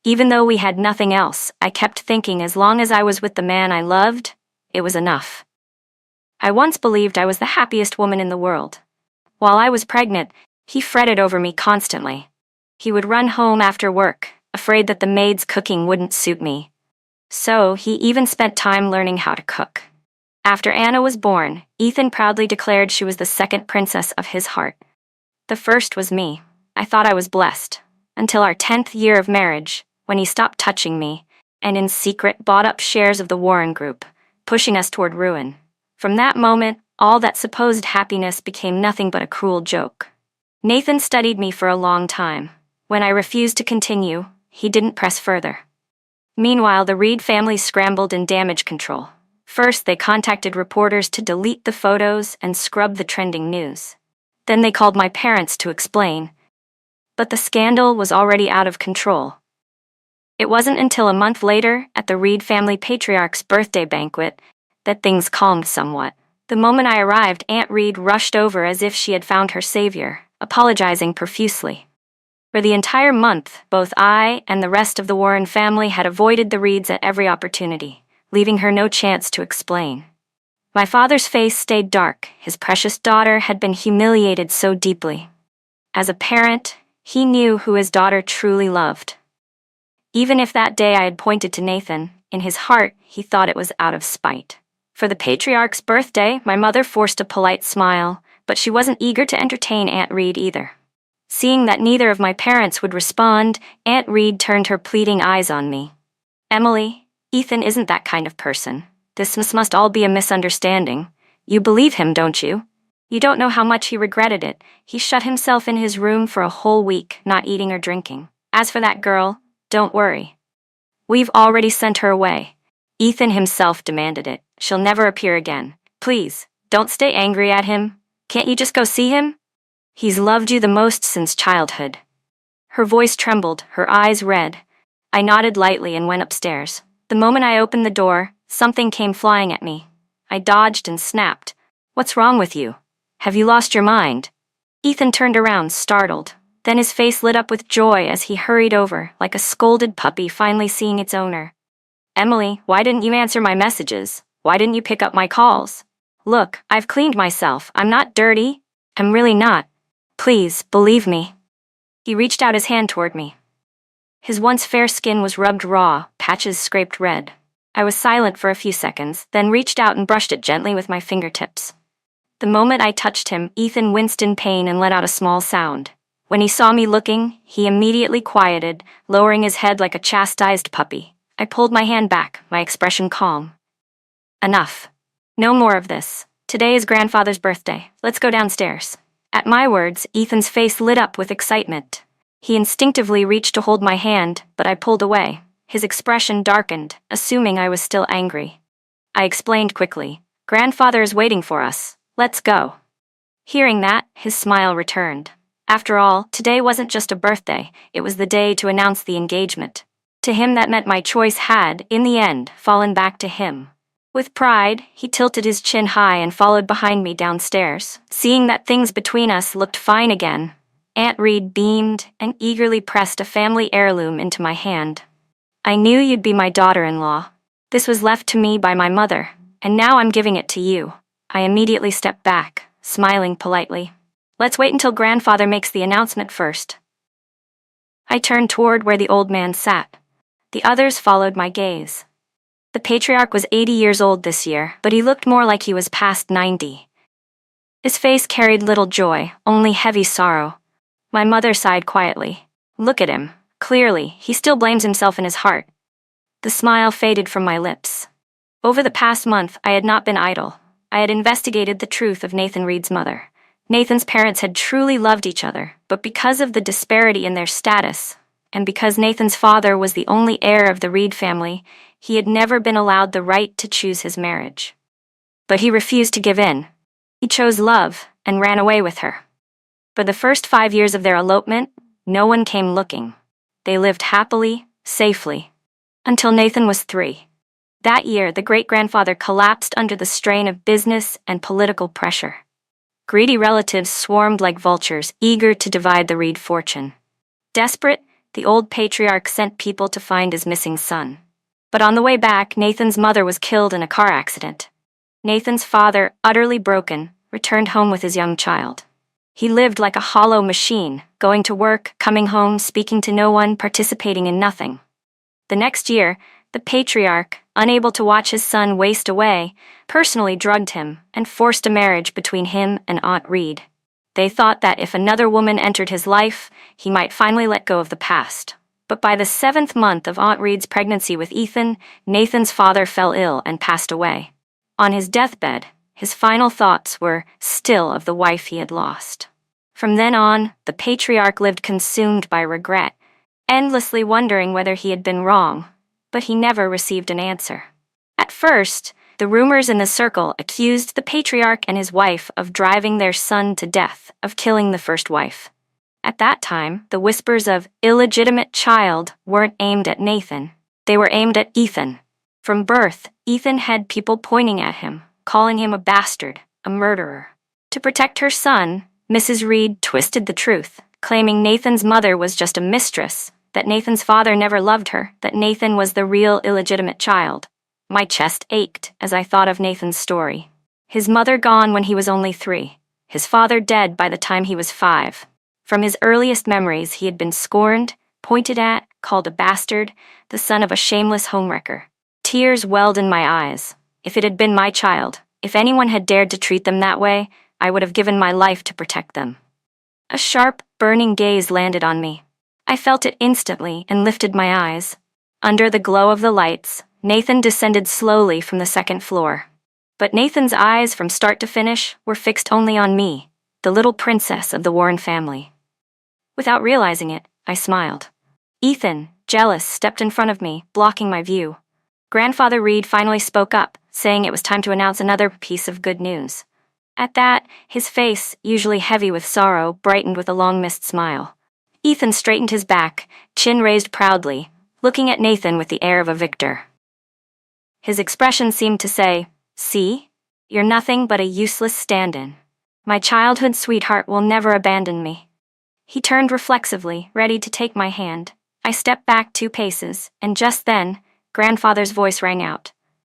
Even though we had nothing else, I kept thinking as long as I was with the man I loved, it was enough. I once believed I was the happiest woman in the world. While I was pregnant, he fretted over me constantly. He would run home after work, afraid that the maid's cooking wouldn't suit me. So he even spent time learning how to cook. After Anna was born, Ethan proudly declared she was the second princess of his heart. The first was me. I thought I was blessed, until our 10th year of marriage, when he stopped touching me, and in secret bought up shares of the Warren Group, pushing us toward ruin. From that moment, all that supposed happiness became nothing but a cruel joke. Nathan studied me for a long time. When I refused to continue, he didn't press further. Meanwhile, the Reed family scrambled in damage control. First, they contacted reporters to delete the photos and scrub the trending news. Then they called my parents to explain. But the scandal was already out of control. It wasn't until a month later, at the Reed family patriarch's birthday banquet, that things calmed somewhat. The moment I arrived, Aunt Reed rushed over as if she had found her savior, apologizing profusely. For the entire month, both I and the rest of the Warren family had avoided the Reeds at every opportunity, leaving her no chance to explain. My father's face stayed dark. His precious daughter had been humiliated so deeply. As a parent, he knew who his daughter truly loved. Even if that day I had pointed to Nathan, in his heart he thought it was out of spite. For the patriarch's birthday, my mother forced a polite smile, but she wasn't eager to entertain Aunt Reed either. Seeing that neither of my parents would respond, Aunt Reed turned her pleading eyes on me. "Emily, Ethan isn't that kind of person. This must all be a misunderstanding. You believe him, don't you? You don't know how much he regretted it. He shut himself in his room for a whole week, not eating or drinking. As for that girl, don't worry. We've already sent her away. Ethan himself demanded it. She'll never appear again. Please, don't stay angry at him. Can't you just go see him? He's loved you the most since childhood." Her voice trembled, her eyes red. I nodded lightly and went upstairs. The moment I opened the door, something came flying at me. I dodged and snapped. "What's wrong with you? Have you lost your mind?" Ethan turned around, startled. Then his face lit up with joy as he hurried over, like a scolded puppy finally seeing its owner. Emily, why didn't you answer my messages? Why didn't you pick up my calls? Look, I've cleaned myself. I'm not dirty. I'm really not. Please, believe me. He reached out his hand toward me. His once fair skin was rubbed raw, patches scraped red. I was silent for a few seconds, then reached out and brushed it gently with my fingertips. The moment I touched him, Ethan winced in pain and let out a small sound. When he saw me looking, he immediately quieted, lowering his head like a chastised puppy. I pulled my hand back, my expression calm. Enough. No more of this. Today is grandfather's birthday. Let's go downstairs. At my words, Ethan's face lit up with excitement. He instinctively reached to hold my hand, but I pulled away. His expression darkened, assuming I was still angry. I explained quickly. Grandfather is waiting for us. Let's go. Hearing that, his smile returned. After all, today wasn't just a birthday, it was the day to announce the engagement. To him that meant my choice had, in the end, fallen back to him. With pride, he tilted his chin high and followed behind me downstairs. Seeing that things between us looked fine again, Aunt Reed beamed and eagerly pressed a family heirloom into my hand. I knew you'd be my daughter-in-law. This was left to me by my mother, and now I'm giving it to you. I immediately stepped back, smiling politely. Let's wait until grandfather makes the announcement first. I turned toward where the old man sat. The others followed my gaze. The patriarch was 80 years old this year, but he looked more like he was past 90. His face carried little joy, only heavy sorrow. My mother sighed quietly. Look at him. Clearly, he still blames himself in his heart. The smile faded from my lips. Over the past month, I had not been idle. I had investigated the truth of Nathan Reed's mother. Nathan's parents had truly loved each other, but because of the disparity in their status, and because Nathan's father was the only heir of the Reed family, he had never been allowed the right to choose his marriage. But he refused to give in. He chose love and ran away with her. For the first 5 years of their elopement, no one came looking. They lived happily, safely, until Nathan was 3. That year, the great-grandfather collapsed under the strain of business and political pressure. Greedy relatives swarmed like vultures, eager to divide the Reed fortune. Desperate, the old patriarch sent people to find his missing son. But on the way back, Nathan's mother was killed in a car accident. Nathan's father, utterly broken, returned home with his young child. He lived like a hollow machine, going to work, coming home, speaking to no one, participating in nothing. The next year, the patriarch, unable to watch his son waste away, personally drugged him and forced a marriage between him and Aunt Reed. They thought that if another woman entered his life, he might finally let go of the past. But by the 7th month of Aunt Reed's pregnancy with Ethan, Nathan's father fell ill and passed away. On his deathbed, his final thoughts were still of the wife he had lost. From then on, the patriarch lived consumed by regret, endlessly wondering whether he had been wrong, but he never received an answer. At first, the rumors in the circle accused the patriarch and his wife of driving their son to death, of killing the first wife. At that time, the whispers of illegitimate child weren't aimed at Nathan. They were aimed at Ethan. From birth, Ethan had people pointing at him, calling him a bastard, a murderer. To protect her son, Mrs. Reed twisted the truth, claiming Nathan's mother was just a mistress, that Nathan's father never loved her, that Nathan was the real illegitimate child. My chest ached as I thought of Nathan's story. His mother gone when he was only 3. His father dead by the time he was 5. From his earliest memories, he had been scorned, pointed at, called a bastard, the son of a shameless homewrecker. Tears welled in my eyes. If it had been my child, if anyone had dared to treat them that way, I would have given my life to protect them. A sharp, burning gaze landed on me. I felt it instantly and lifted my eyes. Under the glow of the lights, Nathan descended slowly from the 2nd floor. But Nathan's eyes from start to finish were fixed only on me, the little princess of the Warren family. Without realizing it, I smiled. Ethan, jealous, stepped in front of me, blocking my view. Grandfather Reed finally spoke up, saying it was time to announce another piece of good news. At that, his face, usually heavy with sorrow, brightened with a long-missed smile. Ethan straightened his back, chin raised proudly, looking at Nathan with the air of a victor. His expression seemed to say, "See? You're nothing but a useless stand-in. My childhood sweetheart will never abandon me." He turned reflexively, ready to take my hand. I stepped back 2 paces, and just then, Grandfather's voice rang out.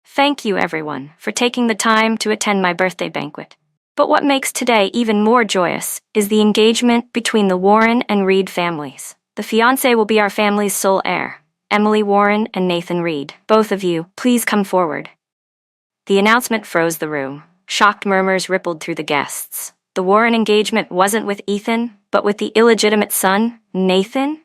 Thank you, everyone, for taking the time to attend my birthday banquet. But what makes today even more joyous is the engagement between the Warren and Reed families. The fiancé will be our family's sole heir, Emily Warren and Nathan Reed. Both of you, please come forward. The announcement froze the room. Shocked murmurs rippled through the guests. The Warren engagement wasn't with Ethan, but with the illegitimate son, Nathan?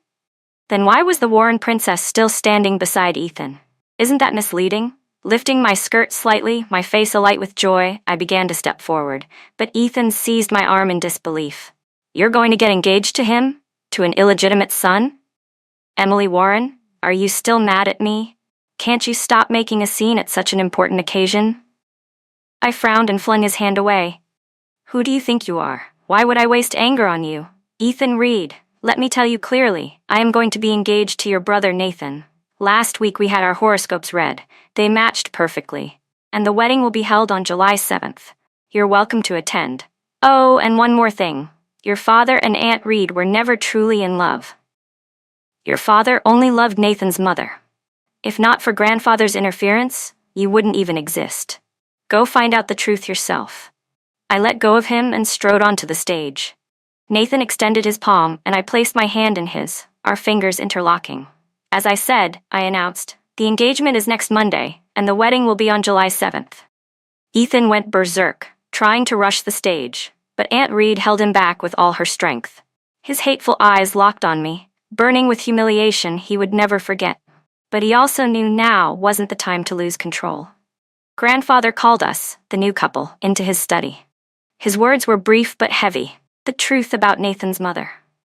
Then why was the Warren princess still standing beside Ethan? Isn't that misleading? Lifting my skirt slightly, my face alight with joy, I began to step forward, but Ethan seized my arm in disbelief. You're going to get engaged to him? To an illegitimate son? Emily Warren, are you still mad at me? Can't you stop making a scene at such an important occasion? I frowned and flung his hand away. Who do you think you are? Why would I waste anger on you? Ethan Reed, let me tell you clearly, I am going to be engaged to your brother Nathan. Last week we had our horoscopes read. They matched perfectly. And the wedding will be held on July 7th. You're welcome to attend. Oh, and one more thing. Your father and Aunt Reed were never truly in love. Your father only loved Nathan's mother. If not for grandfather's interference, you wouldn't even exist. Go find out the truth yourself. I let go of him and strode onto the stage. Nathan extended his palm, and I placed my hand in his, our fingers interlocking. As I said, I announced, the engagement is next Monday, and the wedding will be on July 7th. Ethan went berserk, trying to rush the stage, but Aunt Reed held him back with all her strength. His hateful eyes locked on me, burning with humiliation he would never forget. But he also knew now wasn't the time to lose control. Grandfather called us, the new couple, into his study. His words were brief but heavy, the truth about Nathan's mother.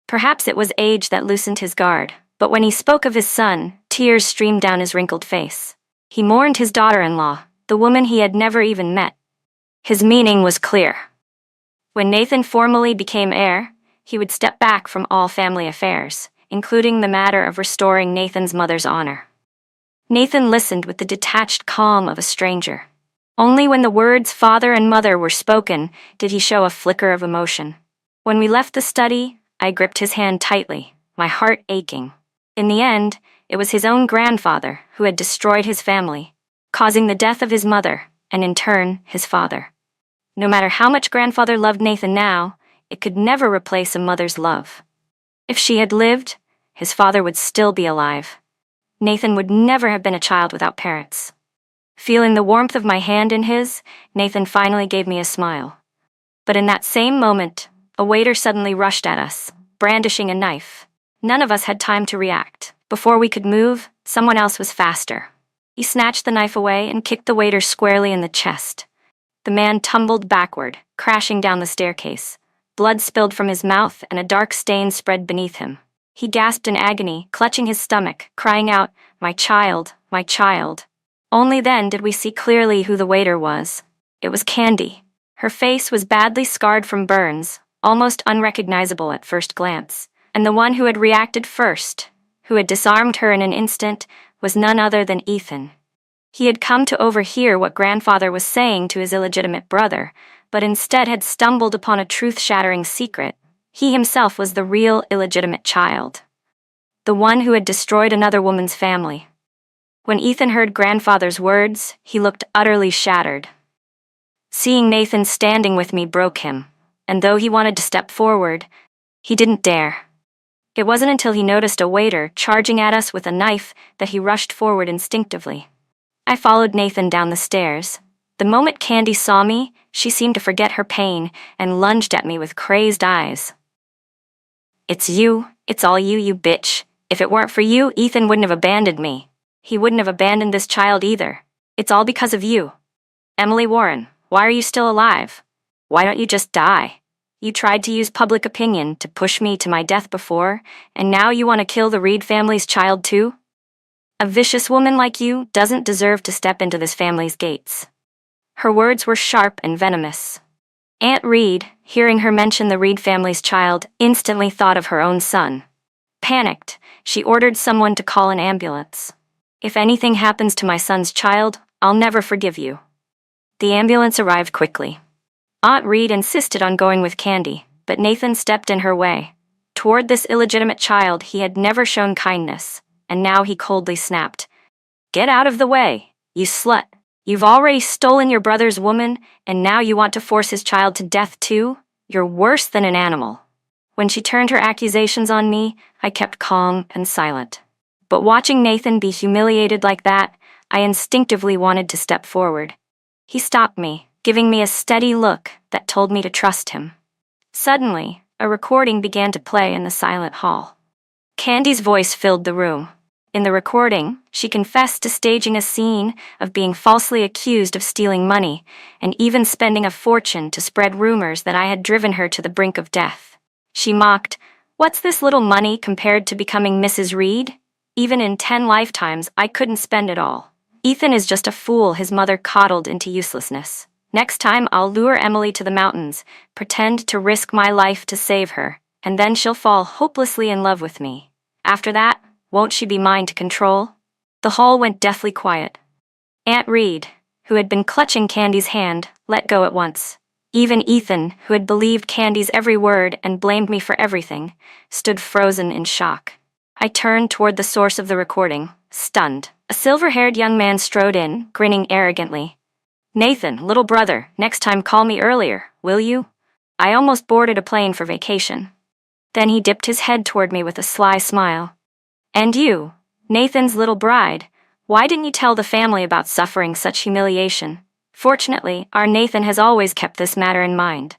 Perhaps it was age that loosened his guard, but when he spoke of his son, tears streamed down his wrinkled face. He mourned his daughter-in-law, the woman he had never even met. His meaning was clear. When Nathan formally became heir, he would step back from all family affairs, including the matter of restoring Nathan's mother's honor. Nathan listened with the detached calm of a stranger. Only when the words father and mother were spoken did he show a flicker of emotion. When we left the study, I gripped his hand tightly, my heart aching. In the end, it was his own grandfather who had destroyed his family, causing the death of his mother, and in turn, his father. No matter how much grandfather loved Nathan now, it could never replace a mother's love. If she had lived, his father would still be alive. Nathan would never have been a child without parents. Feeling the warmth of my hand in his, Nathan finally gave me a smile. But in that same moment, a waiter suddenly rushed at us, brandishing a knife. None of us had time to react. Before we could move, someone else was faster. He snatched the knife away and kicked the waiter squarely in the chest. The man tumbled backward, crashing down the staircase. Blood spilled from his mouth and a dark stain spread beneath him. He gasped in agony, clutching his stomach, crying out, "My child, my child." Only then did we see clearly who the waiter was. It was Candy. Her face was badly scarred from burns, almost unrecognizable at first glance. And the one who had reacted first, who had disarmed her in an instant, was none other than Ethan. He had come to overhear what grandfather was saying to his illegitimate brother, but instead had stumbled upon a truth-shattering secret. He himself was the real illegitimate child, the one who had destroyed another woman's family. When Ethan heard grandfather's words, he looked utterly shattered. Seeing Nathan standing with me broke him, and though he wanted to step forward, he didn't dare. It wasn't until he noticed a waiter charging at us with a knife that he rushed forward instinctively. I followed Nathan down the stairs. The moment Candy saw me, she seemed to forget her pain and lunged at me with crazed eyes. "It's you. It's all you, you bitch. If it weren't for you, Ethan wouldn't have abandoned me. He wouldn't have abandoned this child either. It's all because of you. Emily Warren, why are you still alive? Why don't you just die? You tried to use public opinion to push me to my death before, and now you want to kill the Reed family's child too? A vicious woman like you doesn't deserve to step into this family's gates." Her words were sharp and venomous. Aunt Reed, hearing her mention the Reed family's child, instantly thought of her own son. Panicked, she ordered someone to call an ambulance. "If anything happens to my son's child, I'll never forgive you." The ambulance arrived quickly. Aunt Reed insisted on going with Candy, but Nathan stepped in her way. Toward this illegitimate child he had never shown kindness, and now he coldly snapped, Get out of the way, you slut. You've already stolen your brother's woman, and now you want to force his child to death too? You're worse than an animal. When she turned her accusations on me, I kept calm and silent. But watching Nathan be humiliated like that, I instinctively wanted to step forward. He stopped me, giving me a steady look that told me to trust him. Suddenly, a recording began to play in the silent hall. Candy's voice filled the room. In the recording, she confessed to staging a scene of being falsely accused of stealing money and even spending a fortune to spread rumors that I had driven her to the brink of death. She mocked, "What's this little money compared to becoming Mrs. Reed? Even in 10 lifetimes, I couldn't spend it all. Ethan is just a fool his mother coddled into uselessness. Next time I'll lure Emily to the mountains, pretend to risk my life to save her, and then she'll fall hopelessly in love with me. After that, won't she be mine to control?" The hall went deathly quiet. Aunt Reed, who had been clutching Candy's hand, let go at once. Even Ethan, who had believed Candy's every word and blamed me for everything, stood frozen in shock. I turned toward the source of the recording, stunned. A silver-haired young man strode in, grinning arrogantly. "Nathan, little brother, next time call me earlier, will you? I almost boarded a plane for vacation." Then he dipped his head toward me with a sly smile. "And you, Nathan's little bride, why didn't you tell the family about suffering such humiliation? Fortunately, our Nathan has always kept this matter in mind."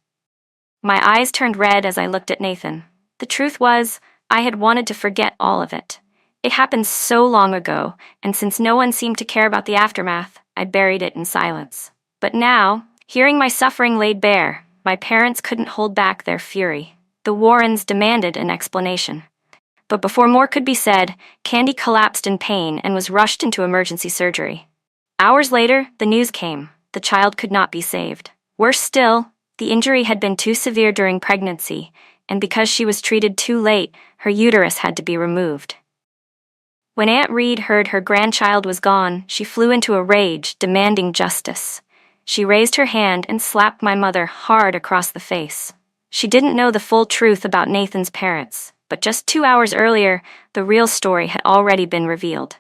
My eyes turned red as I looked at Nathan. The truth was, I had wanted to forget all of it. It happened so long ago, and since no one seemed to care about the aftermath, I buried it in silence. But now, hearing my suffering laid bare, my parents couldn't hold back their fury. The Warrens demanded an explanation. But before more could be said, Candy collapsed in pain and was rushed into emergency surgery. Hours later, the news came. The child could not be saved. Worse still, the injury had been too severe during pregnancy, and because she was treated too late, her uterus had to be removed. When Aunt Reed heard her grandchild was gone, she flew into a rage, demanding justice. She raised her hand and slapped my mother hard across the face. She didn't know the full truth about Nathan's parents, but just 2 hours earlier, the real story had already been revealed.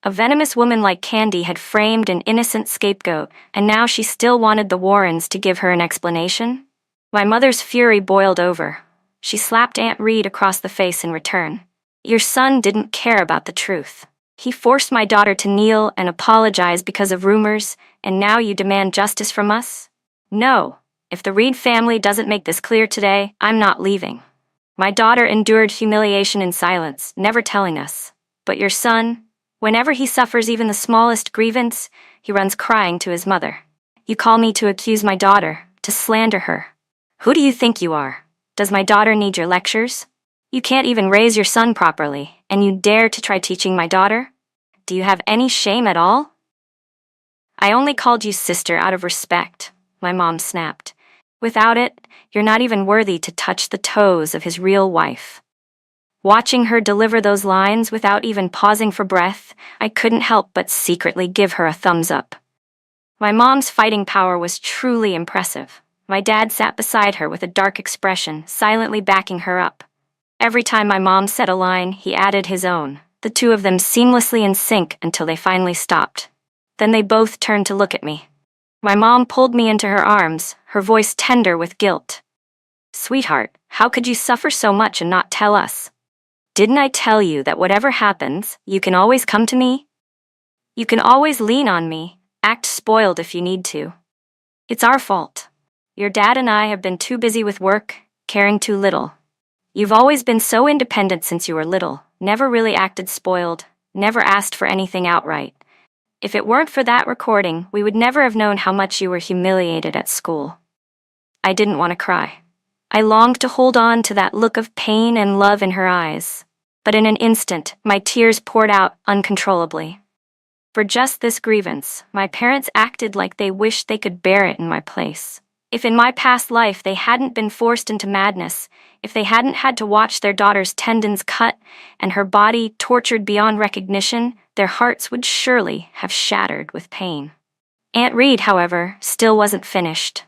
A venomous woman like Candy had framed an innocent scapegoat, and now she still wanted the Warrens to give her an explanation? My mother's fury boiled over. She slapped Aunt Reed across the face in return. "Your son didn't care about the truth. He forced my daughter to kneel and apologize because of rumors, and now you demand justice from us? No, if the Reed family doesn't make this clear today, I'm not leaving. My daughter endured humiliation in silence, never telling us. But your son, whenever he suffers even the smallest grievance, he runs crying to his mother. You call me to accuse my daughter, to slander her. Who do you think you are? Does my daughter need your lectures? You can't even raise your son properly, and you dare to try teaching my daughter? Do you have any shame at all?" "I only called you sister out of respect," my mom snapped. "Without it, you're not even worthy to touch the toes of his real wife." Watching her deliver those lines without even pausing for breath, I couldn't help but secretly give her a thumbs up. My mom's fighting power was truly impressive. My dad sat beside her with a dark expression, silently backing her up. Every time my mom said a line, he added his own, the two of them seamlessly in sync until they finally stopped. Then they both turned to look at me. My mom pulled me into her arms, her voice tender with guilt. "Sweetheart, how could you suffer so much and not tell us? Didn't I tell you that whatever happens, you can always come to me? You can always lean on me, act spoiled if you need to. It's our fault. Your dad and I have been too busy with work, caring too little. You've always been so independent since you were little, never really acted spoiled, never asked for anything outright. If it weren't for that recording, we would never have known how much you were humiliated at school." I didn't want to cry. I longed to hold on to that look of pain and love in her eyes. But in an instant, my tears poured out uncontrollably. For just this grievance, my parents acted like they wished they could bear it in my place. If in my past life they hadn't been forced into madness, if they hadn't had to watch their daughter's tendons cut and her body tortured beyond recognition, their hearts would surely have shattered with pain. Aunt Reed, however, still wasn't finished.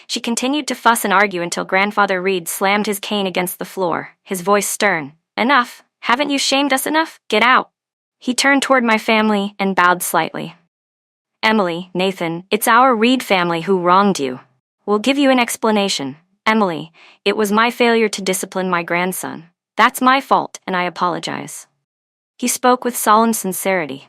She continued to fuss and argue until Grandfather Reed slammed his cane against the floor, his voice stern. "Enough! Haven't you shamed us enough? Get out!" He turned toward my family and bowed slightly. Emily, Nathan, it's our Reed family who wronged you. We'll give you an explanation. Emily, it was my failure to discipline my grandson. That's my fault, and I apologize. He spoke with solemn sincerity.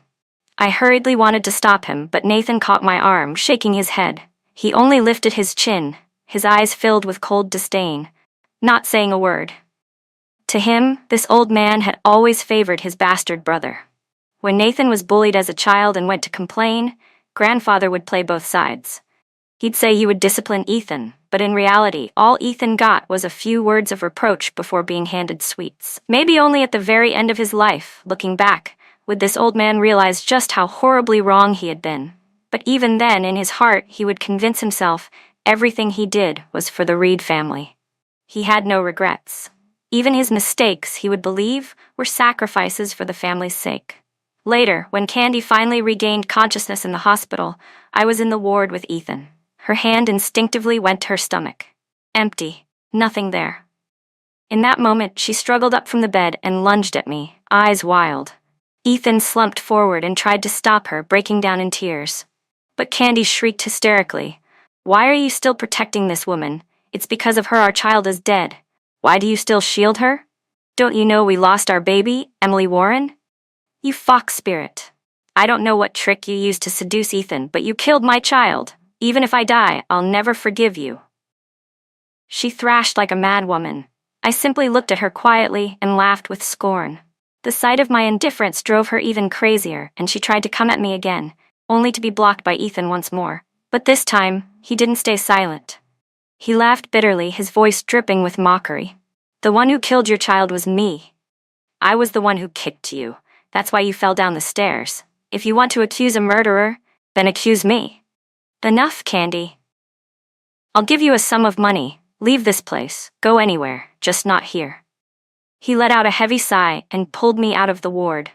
I hurriedly wanted to stop him, but Nathan caught my arm, shaking his head. He only lifted his chin, his eyes filled with cold disdain, not saying a word. To him, this old man had always favored his bastard brother. When Nathan was bullied as a child and went to complain, grandfather would play both sides. He'd say he would discipline Ethan, but in reality, all Ethan got was a few words of reproach before being handed sweets. Maybe only at the very end of his life, looking back, would this old man realize just how horribly wrong he had been. But even then, in his heart, he would convince himself everything he did was for the Reed family. He had no regrets. Even his mistakes, he would believe, were sacrifices for the family's sake. Later, when Candy finally regained consciousness in the hospital, I was in the ward with Ethan. Her hand instinctively went to her stomach. Empty. Nothing there. In that moment, she struggled up from the bed and lunged at me, eyes wild. Ethan slumped forward and tried to stop her, breaking down in tears. But Candy shrieked hysterically. Why are you still protecting this woman? It's because of her our child is dead. Why do you still shield her? Don't you know we lost our baby, Emily Warren? You fox spirit. I don't know what trick you used to seduce Ethan, but you killed my child. Even if I die, I'll never forgive you. She thrashed like a madwoman. I simply looked at her quietly and laughed with scorn. The sight of my indifference drove her even crazier, and she tried to come at me again, only to be blocked by Ethan once more. But this time, he didn't stay silent. He laughed bitterly, his voice dripping with mockery. The one who killed your child was me. I was the one who kicked you. That's why you fell down the stairs. If you want to accuse a murderer, then accuse me. Enough, Candy. I'll give you a sum of money. Leave this place. Go anywhere, just not here. He let out a heavy sigh and pulled me out of the ward.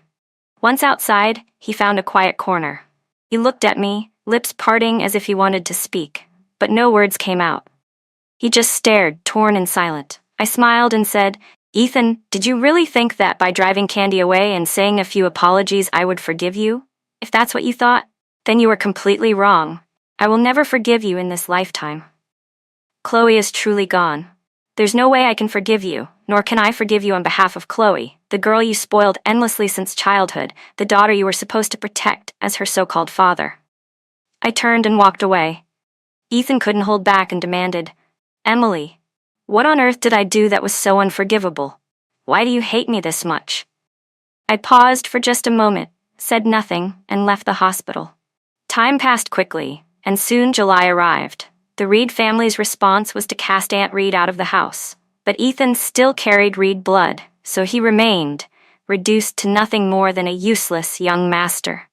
Once outside, he found a quiet corner. He looked at me, lips parting as if he wanted to speak, but no words came out. He just stared, torn and silent. I smiled and said, Ethan, did you really think that by driving Candy away and saying a few apologies I would forgive you? If that's what you thought, then you were completely wrong. I will never forgive you in this lifetime. Chloe is truly gone. There's no way I can forgive you, nor can I forgive you on behalf of Chloe, the girl you spoiled endlessly since childhood, the daughter you were supposed to protect as her so-called father. I turned and walked away. Ethan couldn't hold back and demanded, Emily, what on earth did I do that was so unforgivable? Why do you hate me this much? I paused for just a moment, said nothing, and left the hospital. Time passed quickly, and soon July arrived. The Reed family's response was to cast Aunt Reed out of the house, but Ethan still carried Reed blood, so he remained, reduced to nothing more than a useless young master.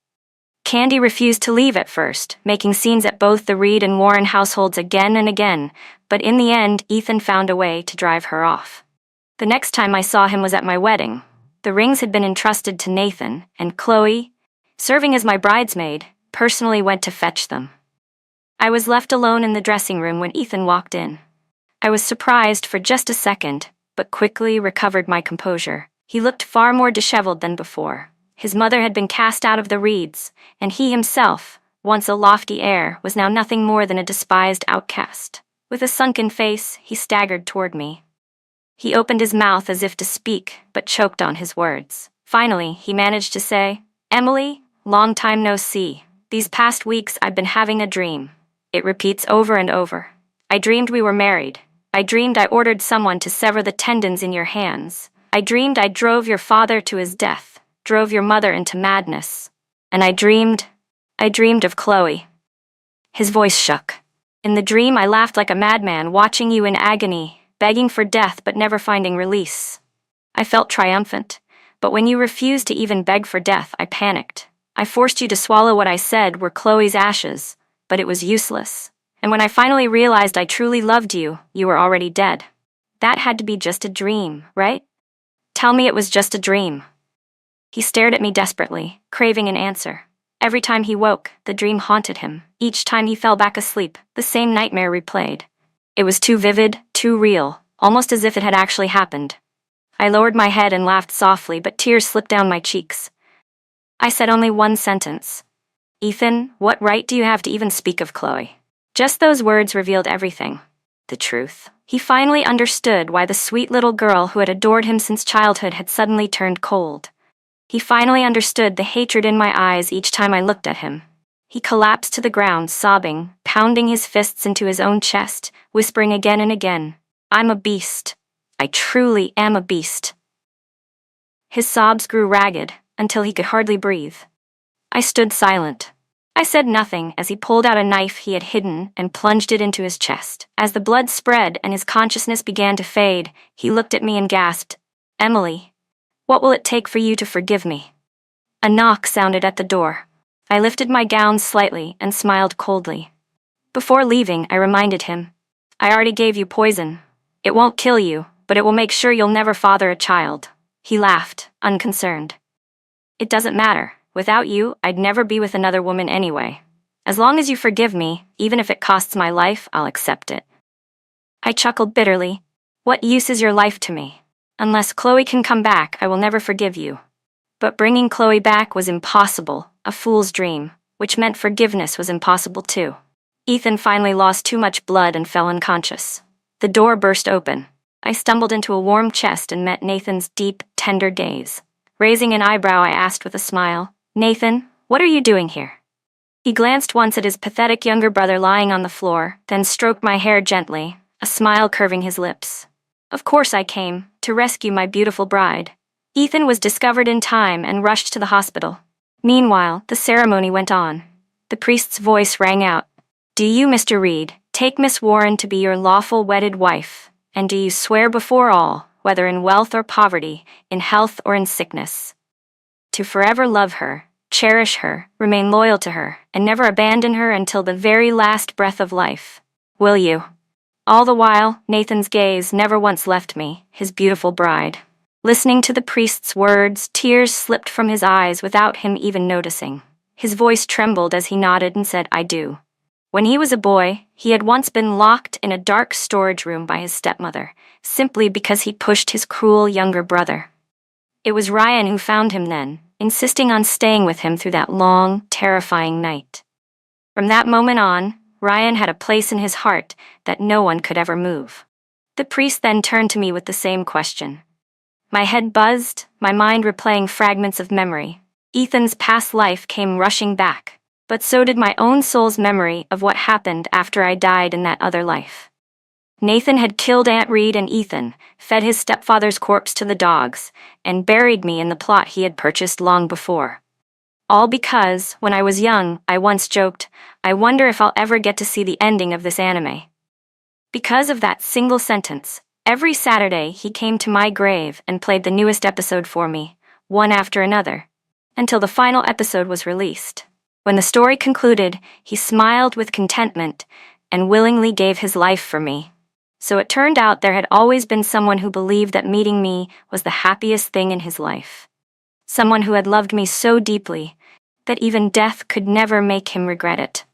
Candy refused to leave at first, making scenes at both the Reed and Warren households again and again, but in the end, Ethan found a way to drive her off. The next time I saw him was at my wedding. The rings had been entrusted to Nathan, and Chloe, serving as my bridesmaid, personally went to fetch them. I was left alone in the dressing room when Ethan walked in. I was surprised for just a second, but quickly recovered my composure. He looked far more disheveled than before. His mother had been cast out of the Reeds, and he himself, once a lofty heir, was now nothing more than a despised outcast. With a sunken face, he staggered toward me. He opened his mouth as if to speak, but choked on his words. Finally, he managed to say, Emily, long time no see. These past weeks I've been having a dream. It repeats over and over. I dreamed we were married. I dreamed I ordered someone to sever the tendons in your hands. I dreamed I drove your father to his death, drove your mother into madness. And I dreamed of Chloe. His voice shook. In the dream I laughed like a madman, watching you in agony, begging for death but never finding release. I felt triumphant, but when you refused to even beg for death, I panicked. I forced you to swallow what I said were Chloe's ashes, but it was useless. And when I finally realized I truly loved you, you were already dead. That had to be just a dream, right? Tell me it was just a dream. He stared at me desperately, craving an answer. Every time he woke, the dream haunted him. Each time he fell back asleep, the same nightmare replayed. It was too vivid, too real, almost as if it had actually happened. I lowered my head and laughed softly, but tears slipped down my cheeks. I said only one sentence. Ethan, what right do you have to even speak of Chloe? Just those words revealed everything. The truth. He finally understood why the sweet little girl who had adored him since childhood had suddenly turned cold. He finally understood the hatred in my eyes each time I looked at him. He collapsed to the ground, sobbing, pounding his fists into his own chest, whispering again and again, "I'm a beast. I truly am a beast." His sobs grew ragged, until he could hardly breathe. I stood silent. I said nothing as he pulled out a knife he had hidden and plunged it into his chest. As the blood spread and his consciousness began to fade, he looked at me and gasped, "Emily, what will it take for you to forgive me?" A knock sounded at the door. I lifted my gown slightly and smiled coldly. Before leaving, I reminded him, "I already gave you poison. It won't kill you, but it will make sure you'll never father a child." He laughed, unconcerned. "It doesn't matter. Without you, I'd never be with another woman anyway. As long as you forgive me, even if it costs my life, I'll accept it." I chuckled bitterly. "What use is your life to me? Unless Chloe can come back, I will never forgive you." But bringing Chloe back was impossible, a fool's dream, which meant forgiveness was impossible too. Ethan finally lost too much blood and fell unconscious. The door burst open. I stumbled into a warm chest and met Nathan's deep, tender gaze. Raising an eyebrow, I asked with a smile, "Nathan, what are you doing here?" He glanced once at his pathetic younger brother lying on the floor, then stroked my hair gently, a smile curving his lips. "Of course I came, to rescue my beautiful bride." Ethan was discovered in time and rushed to the hospital. Meanwhile, the ceremony went on. The priest's voice rang out, "Do you, Mr. Reed, take Miss Warren to be your lawful wedded wife, and do you swear before all, whether in wealth or poverty, in health or in sickness, to forever love her, cherish her, remain loyal to her, and never abandon her until the very last breath of life? Will you?" All the while, Nathan's gaze never once left me, his beautiful bride. Listening to the priest's words, tears slipped from his eyes without him even noticing. His voice trembled as he nodded and said, "I do." When he was a boy, he had once been locked in a dark storage room by his stepmother, simply because he pushed his cruel younger brother. It was Ryan who found him then, insisting on staying with him through that long, terrifying night. From that moment on, Ryan had a place in his heart that no one could ever move. The priest then turned to me with the same question. My head buzzed, my mind replaying fragments of memory. Ethan's past life came rushing back, but so did my own soul's memory of what happened after I died in that other life. Nathan had killed Aunt Reed and Ethan, fed his stepfather's corpse to the dogs, and buried me in the plot he had purchased long before. All because, when I was young, I once joked, "I wonder if I'll ever get to see the ending of this anime." Because of that single sentence, every Saturday he came to my grave and played the newest episode for me, one after another, until the final episode was released. When the story concluded, he smiled with contentment and willingly gave his life for me. So it turned out there had always been someone who believed that meeting me was the happiest thing in his life. Someone who had loved me so deeply that even death could never make him regret it.